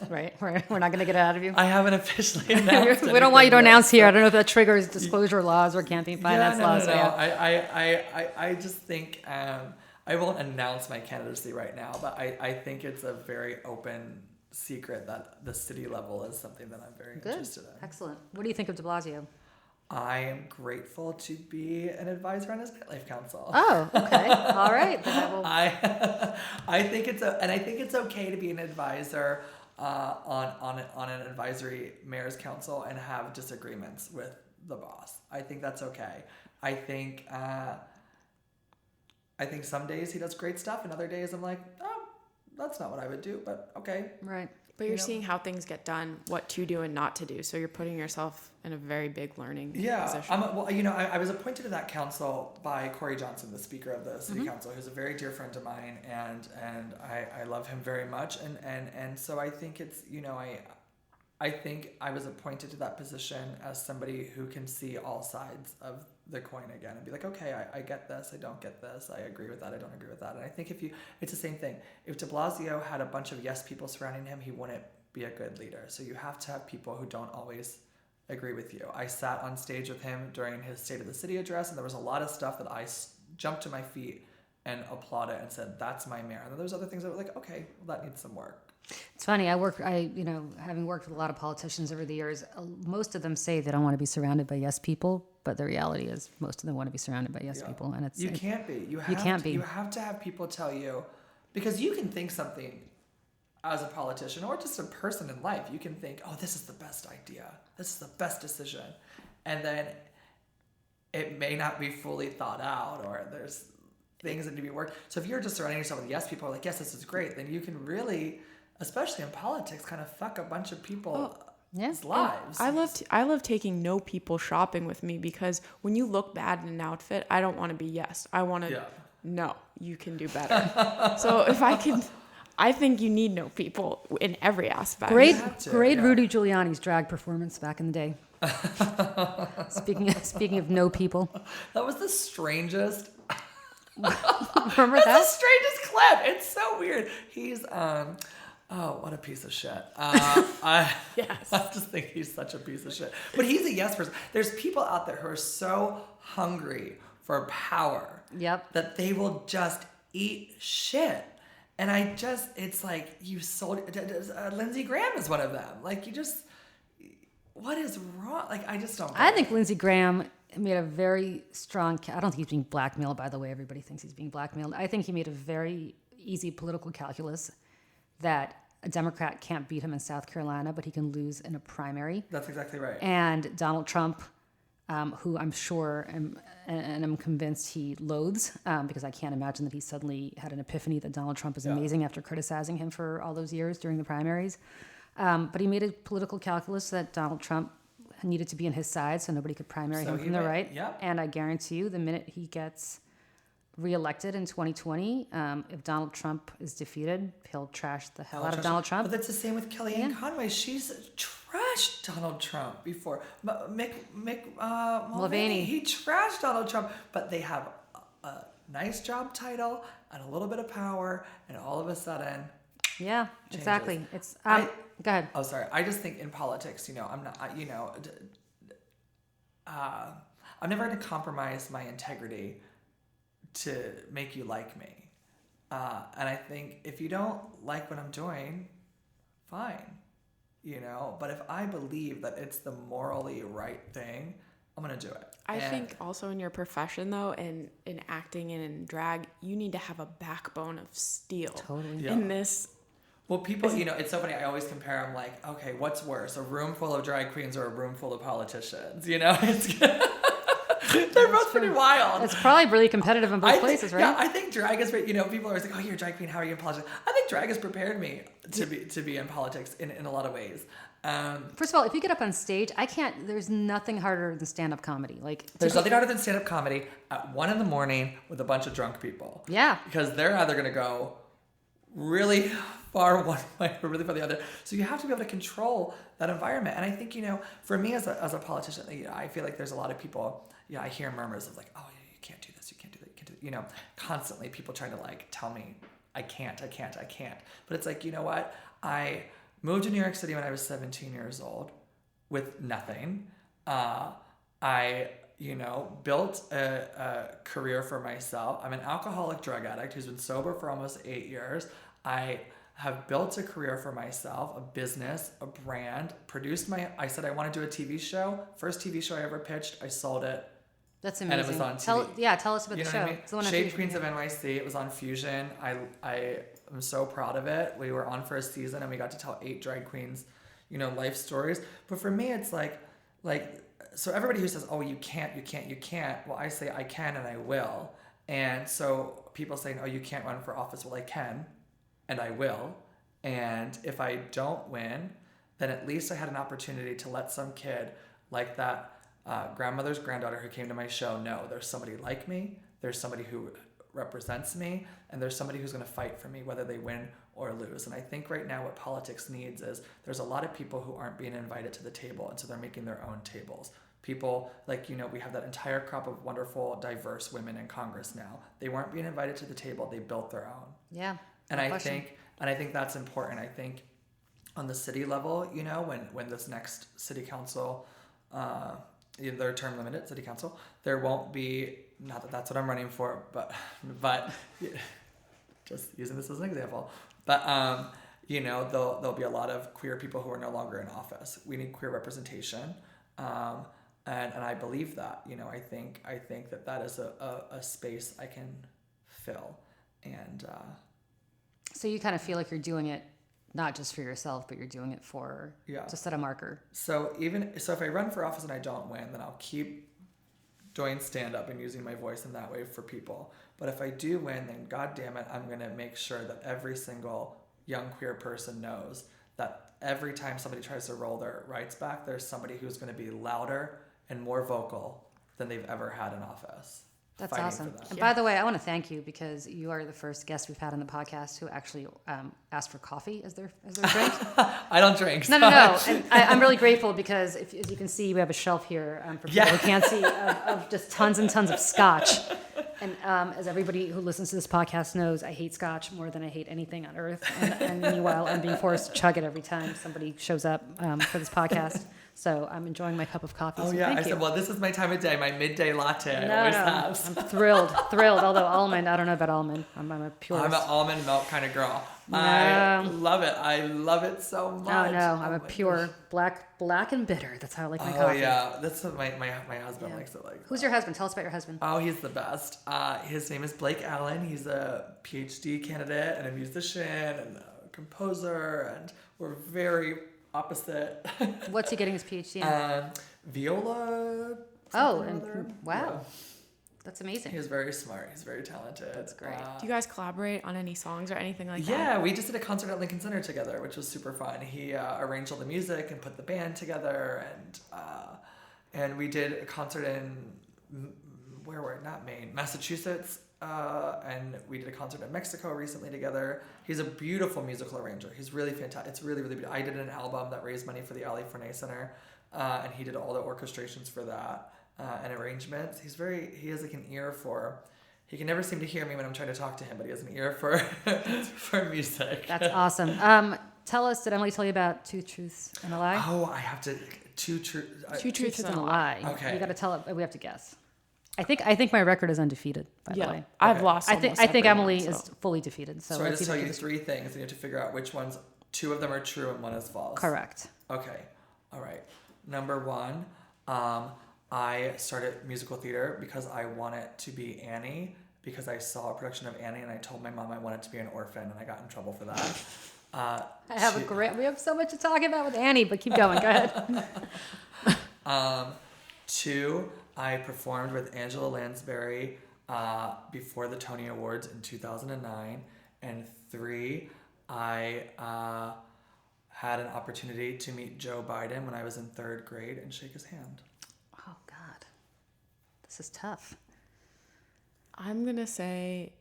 Right? We're not going to get it out of you. I haven't officially announced. We don't want you to announce here. I don't know if that triggers disclosure laws or campaign finance laws. No. I just think I won't announce my candidacy right now, but I think it's a very open secret that the city level is something that I'm very interested in. Excellent. What do you think of de Blasio? I am grateful to be an advisor on his nightlife council. Oh, okay. All right. I think it's okay to be an advisor on an advisory mayor's council and have disagreements with the boss. I think that's okay. I think some days he does great stuff, and other days I'm like, oh, that's not what I would do, but okay. Right. But you're seeing how things get done, what to do and not to do. So you're putting yourself in a very big learning position. I was appointed to that council by Corey Johnson, the speaker of the city council, who's a very dear friend of mine, and I love him very much. And so I think it's, I think I was appointed to that position as somebody who can see all sides of the coin again and be like, okay, I get this, I don't get this, I agree with that, I don't agree with that. And I think it's the same thing. If de Blasio had a bunch of yes people surrounding him, he wouldn't be a good leader. So you have to have people who don't always agree with you. I sat on stage with him during his State of the City address, and there was a lot of stuff that I jumped to my feet and applauded and said, that's my mayor. And then there's other things that were like, okay, well, that needs some work. It's funny. Having worked with a lot of politicians over the years, most of them say they don't want to be surrounded by yes people, but the reality is most of them want to be surrounded by yes people, and you can't be. You have to have people tell you, because you can think something as a politician or just a person in life. You can think, oh, this is the best idea. This is the best decision, and then it may not be fully thought out, or there's things that need to be worked. So if you're just surrounding yourself with yes people, are like, yes, this is great, then you can really, especially in politics, kind of fuck a bunch of people's lives. I love taking no people shopping with me, because when you look bad in an outfit, I don't want to be yes. I want to no, you can do better. So if I think you need no people in every aspect. Great Rudy Giuliani's drag performance back in the day. Speaking of no people. That was the strangest. Remember That's the strangest clip. It's so weird. He's oh, what a piece of shit. I just think he's such a piece of shit. But he's a yes person. There's people out there who are so hungry for power that they will just eat shit. And it's like, you sold, Lindsey Graham is one of them. Like, what is wrong? Like, I just don't. I think Lindsey Graham made a very strong, I don't think he's being blackmailed, by the way. Everybody thinks he's being blackmailed. I think he made a very easy political calculus that a Democrat can't beat him in South Carolina, but he can lose in a primary. That's exactly right. And Donald Trump, who I'm sure and I'm convinced he loathes, because I can't imagine that he suddenly had an epiphany that Donald Trump is amazing after criticizing him for all those years during the primaries. But he made a political calculus that Donald Trump needed to be on his side so nobody could primary him from the right. Yep. And I guarantee you, the minute he gets reelected in 2020, if Donald Trump is defeated, he'll trash the hell out of Donald Trump. But that's the same with Kellyanne Conway. She's trashed Donald Trump before. Mick Mulvaney, he trashed Donald Trump, but they have a nice job title and a little bit of power, and all of a sudden, yeah, changes. Exactly. It's go ahead. Oh, sorry. I just think in politics, I'm not, I'm never going to compromise my integrity to make you like me. And I think if you don't like what I'm doing, fine. But if I believe that it's the morally right thing, I'm going to do it. I think also in your profession, though, in acting and in drag, you need to have a backbone of steel. Totally. Yeah. In this. Well, people, it's so funny. I always compare them like, okay, what's worse, a room full of drag queens or a room full of politicians? They're both pretty wild. It's probably really competitive in both places, right? Yeah, I think drag is, people are always like, oh, you're a drag queen, how are you in politics? I think drag has prepared me to be in politics in a lot of ways. First of all, if you get up on stage, there's nothing harder than stand-up comedy. There's nothing harder than stand-up comedy at 1 a.m. with a bunch of drunk people. Yeah. Because they're either going to go really far one way or really far the other. So you have to be able to control that environment. And I think, for me as a politician, I feel like there's a lot of people, I hear murmurs of like, oh, you can't do this, you can't do that, you can't do that. Constantly people trying to tell me I can't. But it's like, you know what? I moved to New York City when I was 17 years old with nothing. I built a career for myself. I'm an alcoholic drug addict who's been sober for almost 8 years. I have built a career for myself, a business, a brand, I said I want to do a TV show. First TV show I ever pitched, I sold it. That's amazing. And it was on TV. Tell us about the show. What I mean? It's the one on Shade Fusion, Queens of NYC. It was on Fusion. I am so proud of it. We were on for a season and we got to tell 8 drag queens, life stories. But for me, it's like, so everybody who says, oh, you can't. Well, I say I can and I will. And so people saying, oh, you can't run for office. Well, I can and I will. And if I don't win, then at least I had an opportunity to let some kid like that grandmother's granddaughter who came to my show know there's somebody like me, there's somebody who represents me, and there's somebody who's going to fight for me whether they win or lose. And I think right now what politics needs is there's a lot of people who aren't being invited to the table, and so they're making their own tables. People we have that entire crop of wonderful, diverse women in Congress now. They weren't being invited to the table, they built their own. Yeah. And I think that's important. I think on the city level, when this next city council, their term limited city council, there won't be, not that that's what I'm running for, but just using this as an example, but there'll be a lot of queer people who are no longer in office. We need queer representation. And I believe that, I think that is a space I can fill. And so you kind of feel like you're doing it not just for yourself, but you're doing it to set a marker. So if I run for office and I don't win, then I'll keep doing stand-up and using my voice in that way for people. But if I do win, then God damn it, I'm going to make sure that every single young queer person knows that every time somebody tries to roll their rights back, there's somebody who's going to be louder and more vocal than they've ever had in office. That's awesome. And by the way, I want to thank you because you are the first guest we've had on the podcast who actually asked for coffee as their drink. I don't drink. No. And I'm really grateful because as you can see, we have a shelf here for people who can't see of just tons and tons of scotch. And as everybody who listens to this podcast knows, I hate scotch more than I hate anything on earth. And meanwhile, I'm being forced to chug it every time somebody shows up for this podcast. So I'm enjoying my cup of coffee. Oh, so yeah. Thank I you. said, well, this is my time of day, my midday latte. I always have. I'm thrilled. Although almond, I don't know about almond. I'm a purist. I'm an almond milk kind of girl. No. I love it. I love it so much. Oh, no. I'm a pure black and bitter. That's how I like my coffee. Oh, yeah. That's what my husband likes it like. Who's your husband? Tell us about your husband. Oh, he's the best. His name is Blake Allen. He's a PhD candidate and a musician and a composer, and we're very opposite. What's he getting his PhD in? Viola. Oh, wow. Yeah. That's amazing. He's very smart. He's very talented. That's great. Do you guys collaborate on any songs or anything like that? Yeah, we just did a concert at Lincoln Center together, which was super fun. He arranged all the music and put the band together, and we did a concert in Massachusetts, and we did a concert in Mexico recently together. He's a beautiful musical arranger. He's really fantastic. It's really, really beautiful. I did an album that raised money for the Ali Forney Center, and he did all the orchestrations for that. And arrangements. He has like an ear for, he can never seem to hear me when I'm trying to talk to him, but he has an ear for for music. That's awesome. Did Emily tell you about Two Truths and a Lie? Oh, I have to, Two Truths and a Lie. Okay. You got to tell it, we have to guess. I think my record is undefeated, by the way. I've lost I think Emily is fully defeated. So I just tell you three things and you have to figure out which ones, two of them are true and one is false. Correct. Okay. All right. Number one, I started musical theater because I wanted to be Annie, because I saw a production of Annie and I told my mom I wanted to be an orphan and I got in trouble for that. We have so much to talk about with Annie, but keep going. Go ahead. Two, I performed with Angela Lansbury before the Tony Awards in 2009. And three, I had an opportunity to meet Joe Biden when I was in third grade and shake his hand. Oh, God. This is tough. I'm going to say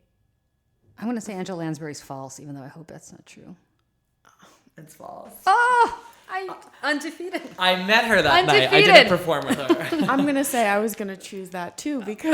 Angela Lansbury's false, even though I hope that's not true. It's false. Oh, undefeated. I met her that night. I didn't perform with her. I'm going to say I was going to choose that too because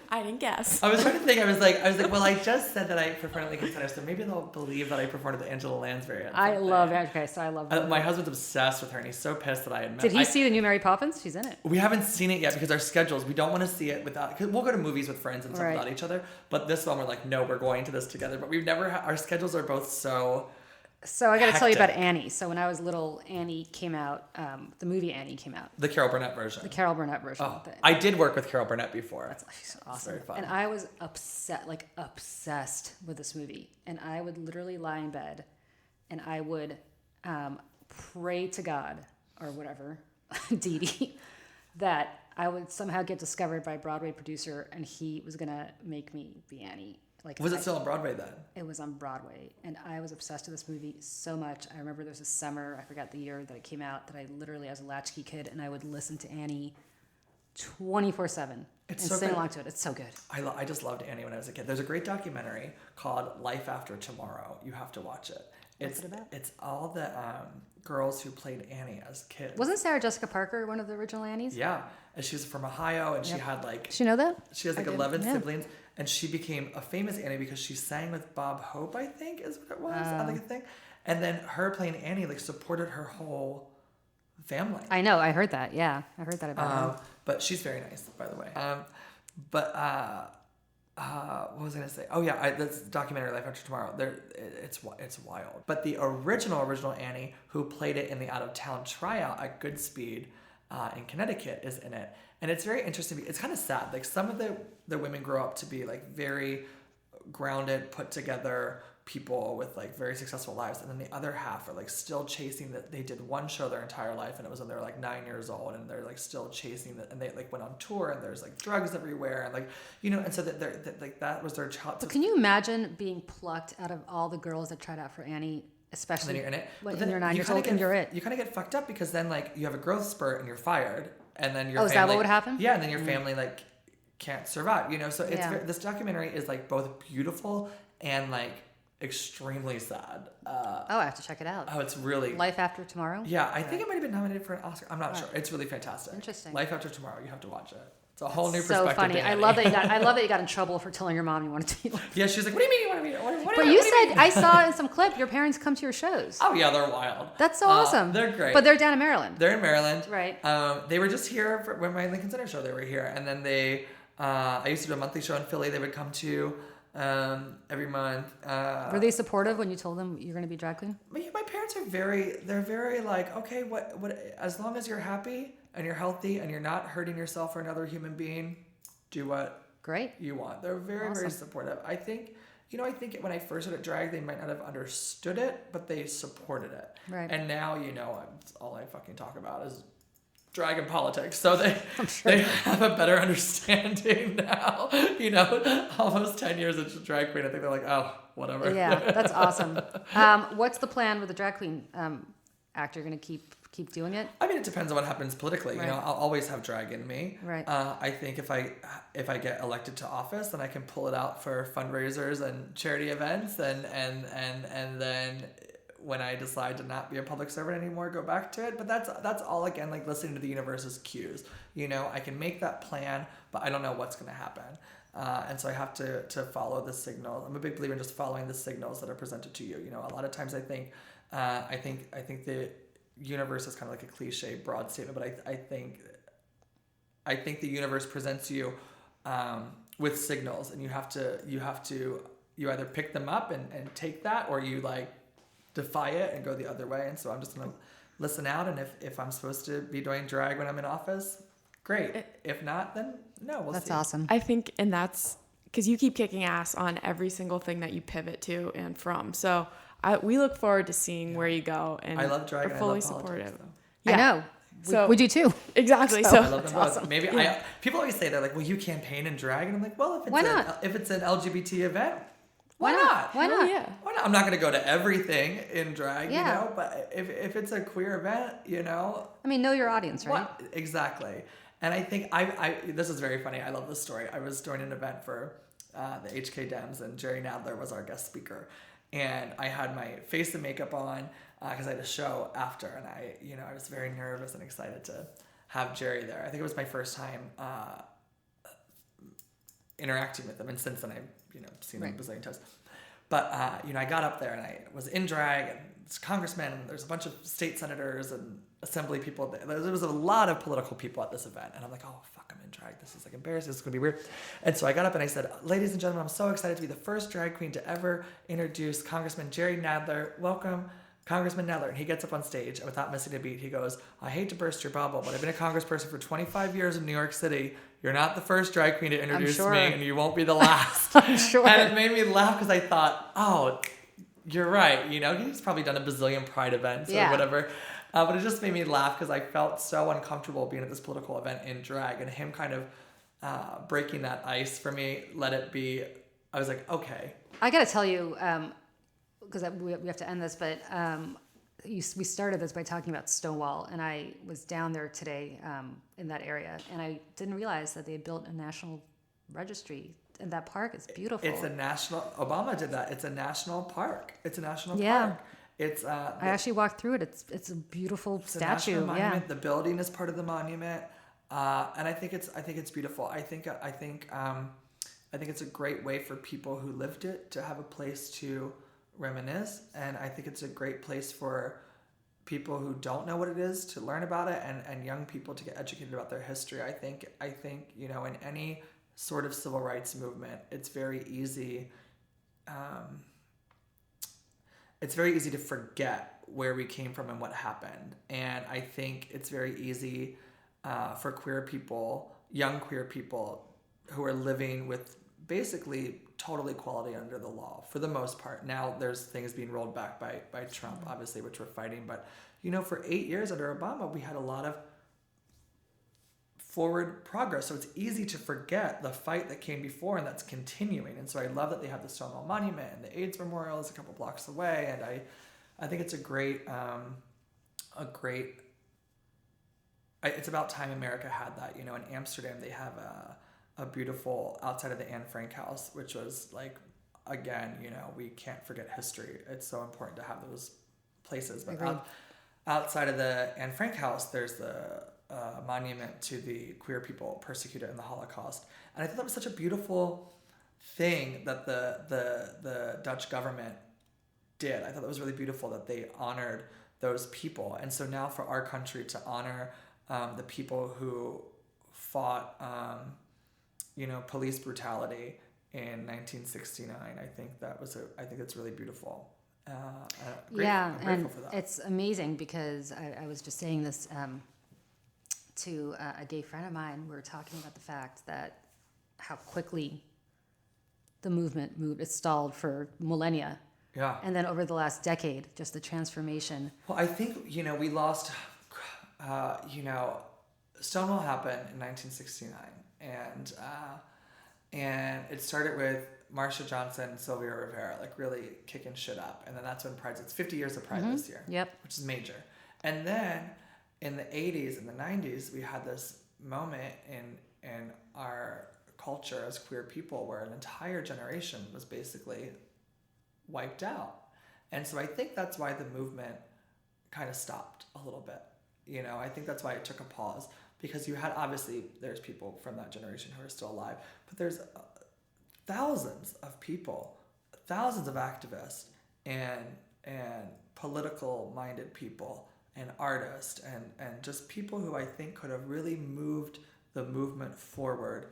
I didn't guess. I was trying to think. I was like, well, I just said that I performed at Lincoln Center, so maybe they'll believe that I performed with Angela Lansbury. I love her. My husband's obsessed with her, and he's so pissed that I had met. Did he see the new Mary Poppins? She's in it. We haven't seen it yet because our schedules. We don't want to see it without. Cause we'll go to movies with friends and stuff without each other. But this one, we're like, no, we're going to this together. But we've never. Our schedules are both so. So I got to tell you about Annie. So when I was little, Annie came out. The movie Annie came out. The Carol Burnett version. Oh, I did work with Carol Burnett before. She's awesome. Very fun. And I was obsessed with this movie. And I would literally lie in bed, and I would pray to God or whatever, Dee, that I would somehow get discovered by a Broadway producer, and he was gonna make me be Annie. Was it still on Broadway then? It was on Broadway, and I was obsessed with this movie so much. I remember there was a summer, I forgot the year that it came out, that I literally, as a latchkey kid, and I would listen to Annie 24/7 and sing along to it. It's so good. I just loved Annie when I was a kid. There's a great documentary called Life After Tomorrow. You have to watch it. What's it about? It's all the girls who played Annie as kids. Wasn't Sarah Jessica Parker one of the original Annies? Yeah, and she was from Ohio, and she had Did you know that? She has 11 siblings. And she became a famous Annie because she sang with Bob Hope, I think, is what it was. I think a thing. And then her playing Annie supported her whole family. I know. I heard that. Yeah, I heard that about her. But she's very nice, by the way. what was I gonna say? Oh yeah, that's documentary Life After Tomorrow. It's wild. But the original Annie, who played it in the out of town tryout at Goodspeed in Connecticut, is in it, and it's very interesting. It's kind of sad. Like some of the women grow up to be like very grounded, put together people with like very successful lives, and then the other half are like still chasing that. They did one show their entire life, and it was when they were like 9 years old, and they're like still chasing that, and they like went on tour, and there's like drugs everywhere, and like and so that like that was their child. But can you imagine being plucked out of all the girls that tried out for Annie, especially and then you're in it, when you're 9 years old and you're it? You kind of get fucked up because then like you have a growth spurt and you're fired, and then your is that what would happen? Yeah, and then your family like can't survive. So it's this documentary is like both beautiful and like extremely sad. I have to check it out. Oh, it's really Life After Tomorrow. Yeah, I think it might have been nominated for an Oscar. I'm not sure. It's really fantastic. Interesting. Life After Tomorrow. You have to watch it. It's a whole new perspective. So funny. I love that you got in trouble for telling your mom you wanted to be like. Yeah, she was like, "What do you mean you want to be?" But you said I saw in some clip your parents come to your shows. Oh yeah, they're wild. That's so awesome. They're great. But they're down in Maryland. They're in Maryland. Right. They were just here for when my Lincoln Center show. They were here, and then they. I used to do a monthly show in Philly. They would come to every month. Were they supportive when you told them you're going to be drag queen? My parents are they're very like, okay, what, as long as you're happy and you're healthy and you're not hurting yourself or another human being, do what you want. They're very, very supportive. I think when I first started drag, they might not have understood it, but they supported it. Right. And now, all I fucking talk about is drag and politics, so they have a better understanding now. Almost 10 years as a drag queen, I think they're like, oh, whatever. Yeah, that's awesome. What's the plan with the drag queen act? You're gonna keep doing it? I mean, it depends on what happens politically. Right. I'll always have drag in me. Right. I think if I get elected to office, then I can pull it out for fundraisers and charity events, and then when I decide to not be a public servant anymore, go back to it. But that's all, again, like listening to the universe's cues. I can make that plan, but I don't know what's going to happen. And so I have to follow the signals. I'm a big believer in just following the signals that are presented to you. A lot of times I think the universe is kind of like a cliche, broad statement, but I think the universe presents you with signals, and you either pick them up and take that, or you like defy it and go the other way. And so I'm just gonna listen out, and if I'm supposed to be doing drag when I'm in office, great. If not, then no, we'll see. That's awesome. I think, and that's because you keep kicking ass on every single thing that you pivot to and from. So we look forward to seeing where you go, and I love drag. We're fully and I love supportive. politics, I know. So we do too. Exactly. I So love them both. awesome. Maybe people always say, they're like, "Well, you campaign in drag," and I'm like, "Well, if it's an LGBT event, why not? Why not? yeah. Why not? I'm not going to go to everything in drag, but if it's a queer event, I mean, know your audience, right? What? Exactly. And I think this is very funny. I love this story. I was doing an event for the HK Dems, and Jerry Nadler was our guest speaker. And I had my face and makeup on because I had a show after, and I was very nervous and excited to have Jerry there. I think it was my first time interacting with him, and since then I've seen him a bazillion times. But I got up there, and I was in drag, and it's congressmen, and there's a bunch of state senators and assembly people. There was a lot of political people at this event, and I'm like, oh fuck, I'm in drag. This is like embarrassing. This is gonna be weird. And so I got up and I said, ladies and gentlemen, I'm so excited to be the first drag queen to ever introduce Congressman Jerry Nadler. Welcome, Congressman Nadler. And he gets up on stage, and without missing a beat, he goes, I hate to burst your bubble, but I've been a congressperson for 25 years in New York City. You're not the first drag queen to introduce me, and you won't be the last. I'm sure. And it made me laugh because I thought, oh, you're right. He's probably done a bazillion Pride events or whatever. But it just made me laugh because I felt so uncomfortable being at this political event in drag, and him kind of breaking that ice for me, let it be. I was like, okay. I got to tell you, because we have to end this, but we started this by talking about Stonewall, and I was down there today in that area, and I didn't realize that they had built a national registry, and that park is beautiful. It's a national. Obama did that. It's a national park. It's a national Yeah. park. It's. I actually walked through it. It's a beautiful it's statue. A national monument. Yeah. The building is part of the monument, and I think it's beautiful. I think it's a great way for people who lived it to have a place to reminisce, and I think it's a great place for people who don't know what it is to learn about it, and young people to get educated about their history. I think in any sort of civil rights movement, it's very easy to forget where we came from and what happened. And I think it's very easy for queer people, young queer people, who are living with basically total equality under the law for the most part. Now there's things being rolled back by Trump, obviously, which we're fighting. But, for 8 years under Obama, we had a lot of forward progress. So it's easy to forget the fight that came before, and that's continuing. And so I love that they have the Stonewall Monument, and the AIDS Memorial is a couple blocks away. And I think it's it's about time America had that. In Amsterdam, they have a beautiful, outside of the Anne Frank house, which was like, again, we can't forget history. It's so important to have those places. But outside of the Anne Frank house, there's the monument to the queer people persecuted in the Holocaust. And I thought that was such a beautiful thing that the Dutch government did. I thought that was really beautiful that they honored those people. And so now for our country to honor the people who fought police brutality in 1969, I think that's really beautiful. I'm grateful for that. It's amazing because I was just saying this to a gay friend of mine. We were talking about the fact that how quickly the movement moved. It stalled for millennia. Yeah. And then over the last decade, just the transformation. Well, I think, we lost, Stonewall happened in 1969. And it started with Marsha Johnson and Sylvia Rivera, like really kicking shit up. And then that's when it's 50 years of Pride this year. Yep. Which is major. And then in the 80s and the 90s, we had this moment in our culture as queer people where an entire generation was basically wiped out. And so I think that's why the movement kind of stopped a little bit. I think that's why it took a pause, because you had, obviously there's people from that generation who are still alive, but there's thousands of people, thousands of activists and political minded people and artists and just people who I think could have really moved the movement forward,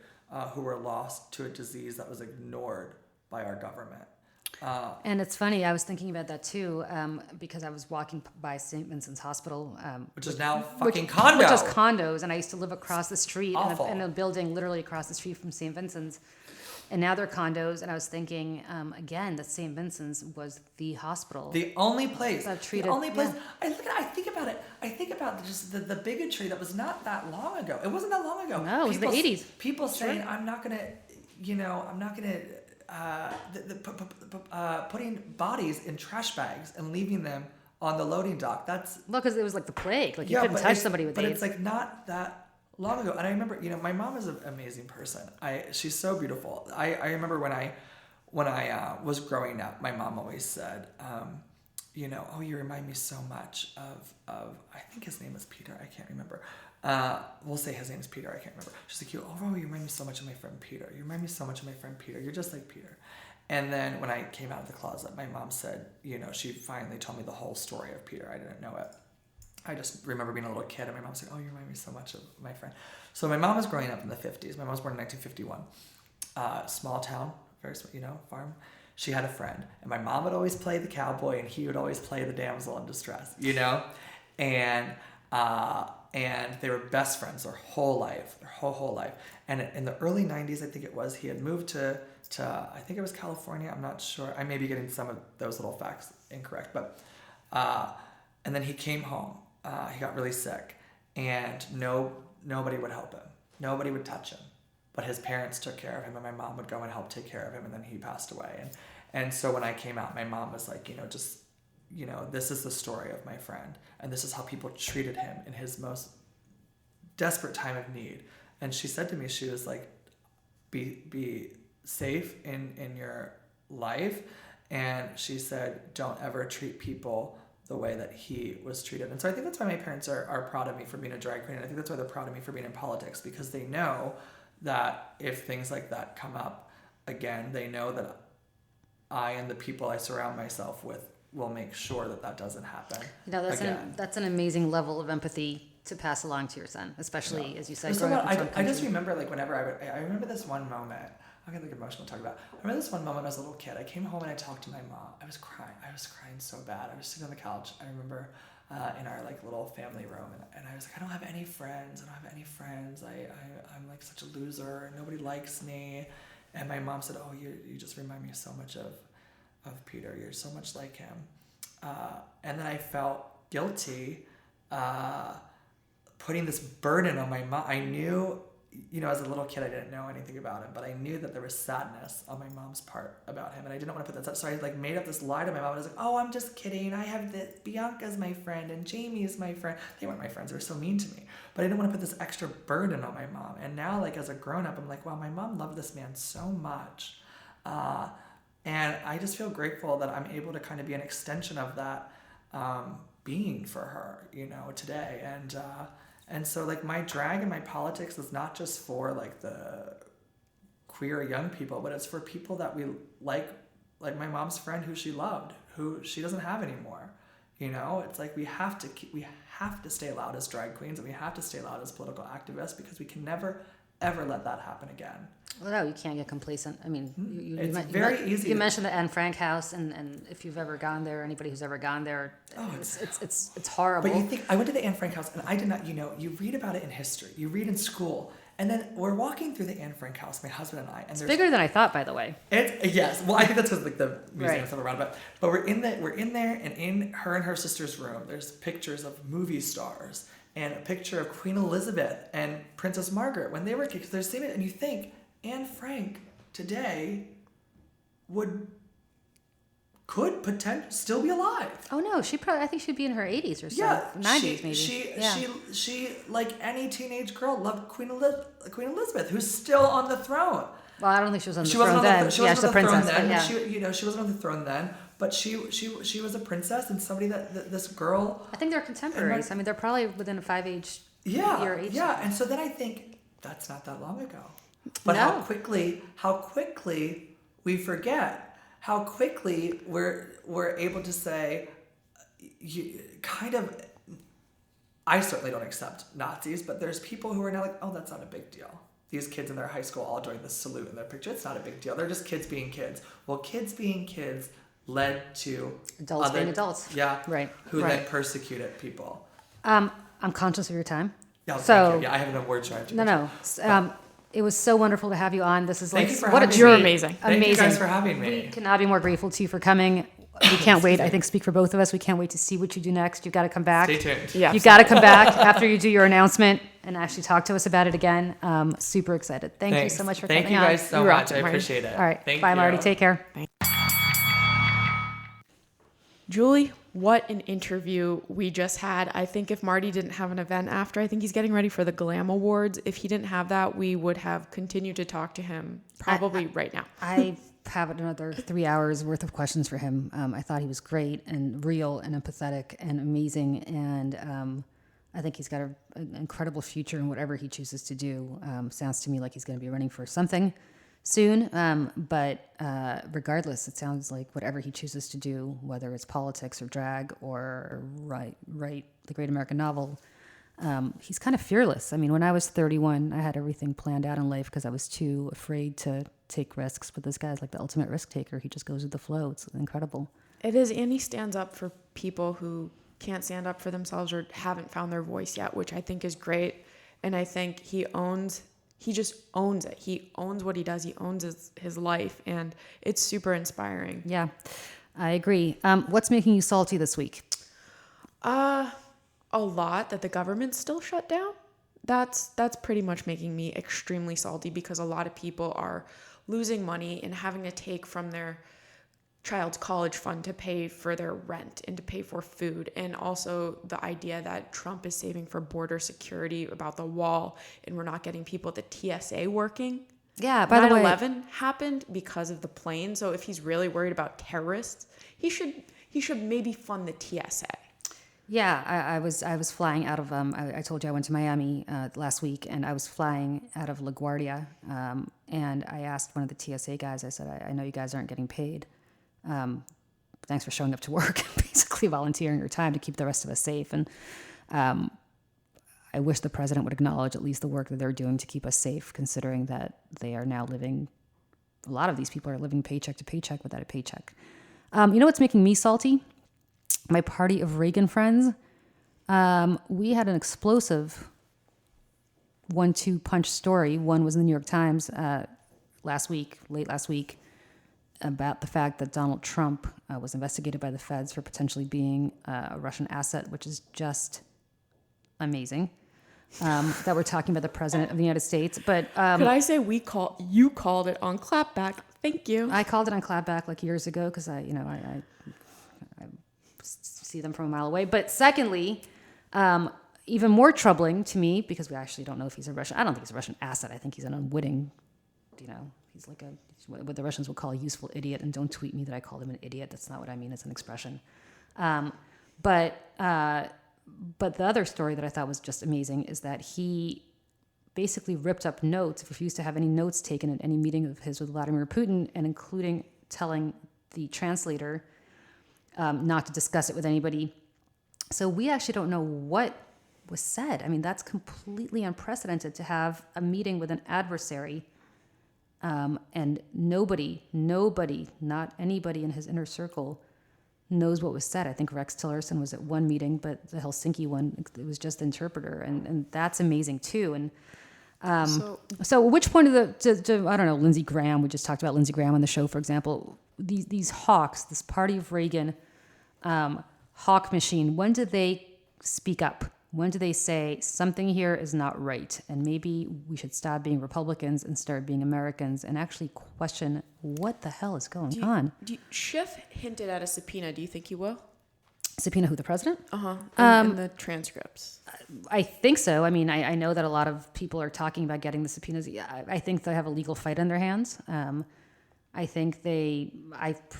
who were lost to a disease that was ignored by our government. And it's funny, I was thinking about that too, because I was walking by St. Vincent's Hospital. Which is now fucking condo. Which is condos, and I used to live across the street in a building literally across the street from St. Vincent's. And now they're condos, and I was thinking, again, that St. Vincent's was the hospital. The only place. That treated, the only place. Yeah. I think about it. I think about just the bigotry that was not that long ago. It wasn't that long ago. No, it was the 80s. People saying, I'm not going to, putting bodies in trash bags and leaving them on the loading dock. That's well, because it was like the plague. Like you couldn't touch somebody with AIDS. But it's like not that long ago. And I remember, my mom is an amazing person. She's so beautiful. I remember when I was growing up, my mom always said, oh, you remind me so much of I think his name is Peter. I can't remember. We'll say his name is Peter. I can't remember. She's like, oh, you remind me so much of my friend Peter. You remind me so much of my friend Peter. You're just like Peter. And then when I came out of the closet, my mom said, she finally told me the whole story of Peter. I didn't know it. I just remember being a little kid and my mom said, oh, you remind me so much of my friend. So my mom was growing up in the 50s. My mom was born in 1951. Small town, very, farm. She had a friend, and my mom would always play the cowboy and he would always play the damsel in distress, and they were best friends their whole life. And in the early 90s, I think it was, he had moved to I think it was California. I'm not sure. I may be getting some of those little facts incorrect, but and then he came home. He got really sick, and nobody would help him. Nobody would touch him, but his parents took care of him, and my mom would go and help take care of him, and then he passed away. And so when I came out, my mom was like, this is the story of my friend, and this is how people treated him in his most desperate time of need. And she said to me, she was like, be safe in your life. And she said, don't ever treat people the way that he was treated. And so I think that's why my parents are proud of me for being a drag queen. And I think that's why they're proud of me for being in politics, because they know that if things like that come up again, they know that I and the people I surround myself with will make sure that doesn't happen. That's an amazing level of empathy to pass along to your son, especially as you said. I just remember like whenever I remember this one moment. I'm getting like emotional talking about. I remember this one moment when I was a little kid. I came home and I talked to my mom. I was crying so bad. I was sitting on the couch. I remember in our like little family room, and I was like, I don't have any friends. I'm like such a loser. Nobody likes me. And my mom said, oh, you just remind me so much of Peter. You're so much like him. And then I felt guilty putting this burden on my mom. I knew, as a little kid, I didn't know anything about him, but I knew that there was sadness on my mom's part about him, and I didn't want to put that. So I like made up this lie to my mom. I was like, "Oh, I'm just kidding. I have this. Bianca's my friend, and Jamie's my friend." They weren't my friends. They were so mean to me, but I didn't want to put this extra burden on my mom. And now, like as a grown up, I'm like, "Wow, my mom loved this man so much," and I just feel grateful that I'm able to kind of be an extension of that being for her, today. And so like my drag and my politics is not just for like the queer young people, but it's for people that we like my mom's friend who she loved, who she doesn't have anymore. It's like we have to stay loud as drag queens, and we have to stay loud as political activists, because we can never ever let that happen again. Well, no, you can't get complacent. I mean, easy. You mentioned the Anne Frank house, and if you've ever gone there, anybody who's ever gone there, it's horrible. But you think, I went to the Anne Frank house, and I did not, you read about it in history, you read in school, and then we're walking through the Anne Frank house, my husband and I, and it's bigger than I thought, by the way. Yes, well, I think that's because like the museum's all around, but we're in there, and in her sister's room, there's pictures of movie stars, and a picture of Queen Elizabeth and Princess Margaret when they were kids. They're seeing it, and you think Anne Frank today could potentially still be alive. Oh no, I think she'd be in her 80s or so, yeah, 90s maybe. She like any teenage girl loved Queen Elizabeth, who's still on the throne. Well, I don't think she was on the throne then. She wasn't on the princess, throne then. Yeah. She wasn't on the throne then. But she was a princess, and somebody that this girl. I think they're contemporaries. I mean, they're probably within a 5-year age. Yeah, and so then I think that's not that long ago. But No. how quickly we forget, how quickly we're able to say, I certainly don't accept Nazis, but there's people who are now like, oh, that's not a big deal. These kids in their high school all doing the salute in their picture. It's not a big deal. They're just kids being kids. Well, kids being kids led to adults being adults. Yeah. Right. Who then persecuted people. I'm conscious of your time. Yeah, so I have no words right to No. It was so wonderful to have you on. This is like You're amazing. Thank you guys for having me. We cannot be more grateful to you for coming. We can't wait. I think speak for both of us. We can't wait to see what you do next. You've got to come back. Stay tuned. Yeah, you got to come back after you do your announcement and actually talk to us about it again. Super excited. Thank you so much for coming on. Thank you guys so much. I appreciate it. All right. Thank Bye, you. Marty. Take care. Julie, what an interview we just had. I think if Marty didn't have an event after, I think he's getting ready for the Glam Awards. If he didn't have that, we would have continued to talk to him probably right now. I have another 3 hours worth of questions for him. I thought he was great and real and empathetic and amazing. And I think he's got an incredible future in whatever he chooses to do. Sounds to me like he's going to be running for something soon. But regardless, it sounds like whatever he chooses to do, whether it's politics or drag or write the great American novel, he's kind of fearless. I mean, when I was 31, I had everything planned out in life because I was too afraid to take risks. But this guy's like the ultimate risk taker. He just goes with the flow. It's incredible. It is, and he stands up for people who can't stand up for themselves or haven't found their voice yet, which I think is great. And I think he just owns it. He owns what he does. He owns his life, and it's super inspiring. Yeah, I agree. What's making you salty this week? A lot that the government's still shut down. That's pretty much making me extremely salty because a lot of people are losing money and having to take from their child's college fund to pay for their rent and to pay for food. And also the idea that Trump is saving for border security about the wall and we're not getting people at the TSA working. Yeah, by the way, 9/11 happened because of the plane. So if he's really worried about terrorists, he should maybe fund the TSA. Yeah, I was flying out of I told you I went to Miami last week, and I was flying out of LaGuardia, and I asked one of the TSA guys. I said, I know you guys aren't getting paid. Thanks for showing up to work, basically volunteering your time to keep the rest of us safe. And I wish the president would acknowledge at least the work that they're doing to keep us safe, considering that they are now living, a lot of these people are living paycheck to paycheck without a paycheck. You know what's making me salty? My party of Reagan friends. We had an explosive 1-2 punch story. One was in the New York Times late last week, about the fact that Donald Trump was investigated by the feds for potentially being a Russian asset, which is just amazing. That we're talking about the president of the United States. But could I say you called it on clapback? Thank you. I called it on clapback like years ago because I see them from a mile away. But secondly, even more troubling to me, because we actually don't know if he's a Russian. I don't think he's a Russian asset. I think he's an unwitting, he's like what the Russians would call a useful idiot. And don't tweet me that I called him an idiot. That's not what I mean. It's an expression. But the other story that I thought was just amazing is that he basically ripped up notes, refused to have any notes taken at any meeting of his with Vladimir Putin, and including telling the translator not to discuss it with anybody. So we actually don't know what was said. I mean, that's completely unprecedented to have a meeting with an adversary, and nobody, not anybody in his inner circle knows what was said. I think Rex Tillerson was at one meeting, but the Helsinki one, it was just the interpreter, and that's amazing too. And so at which point of I don't know, Lindsey Graham, we just talked about Lindsey Graham on the show, for example, these hawks, this party of Reagan, hawk machine, when did they speak up? When do they say something here is not right? And maybe we should stop being Republicans and start being Americans and actually question what the hell is going on. Schiff hinted at a subpoena. Do you think he will? Subpoena who, the president? In the transcripts. I think so. I mean, I know that a lot of people are talking about getting the subpoenas. Yeah, I think they have a legal fight on their hands. I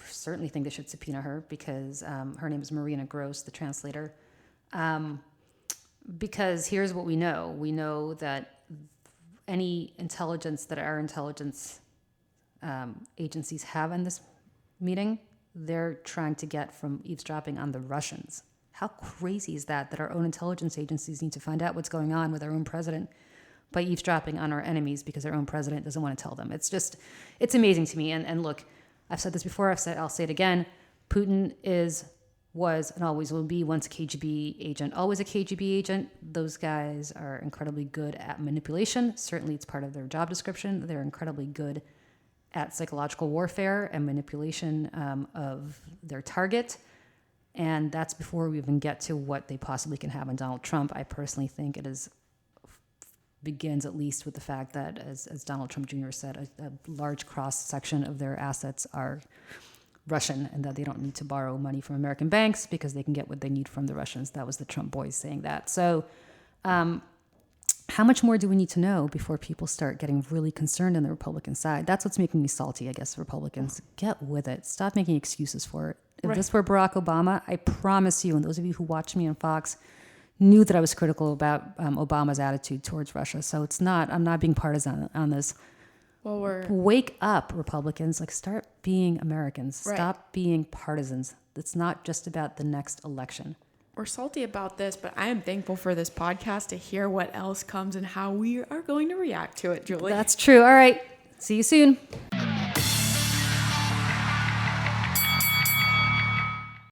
certainly think they should subpoena her because her name is Marina Gross, the translator. Because here's what we know. We know that any intelligence that our intelligence agencies have in this meeting, they're trying to get from eavesdropping on the Russians. How crazy is that our own intelligence agencies need to find out what's going on with our own president by eavesdropping on our enemies because our own president doesn't want to tell them. It's amazing to me. And look, I've said this before, I'll say it again. Putin was and always will be once a KGB agent, always a KGB agent. Those guys are incredibly good at manipulation. Certainly it's part of their job description. They're incredibly good at psychological warfare and manipulation of their target. And that's before we even get to what they possibly can have on Donald Trump. I personally think it begins at least with the fact that, as Donald Trump Jr. said, a large cross-section of their assets are Russian and that they don't need to borrow money from American banks because they can get what they need from the Russians. That was the Trump boys saying that. So how much more do we need to know before people start getting really concerned on the Republican side? That's what's making me salty, I guess, Republicans. Get with it. Stop making excuses for it. If this were Barack Obama, I promise you, and those of you who watched me on Fox knew that I was critical about Obama's attitude towards Russia. So I'm not being partisan on this. Well, wake up, Republicans. Start being Americans. Right. Stop being partisans. It's not just about the next election. We're salty about this, but I am thankful for this podcast to hear what else comes and how we are going to react to it, Julie. That's true. All right. See you soon.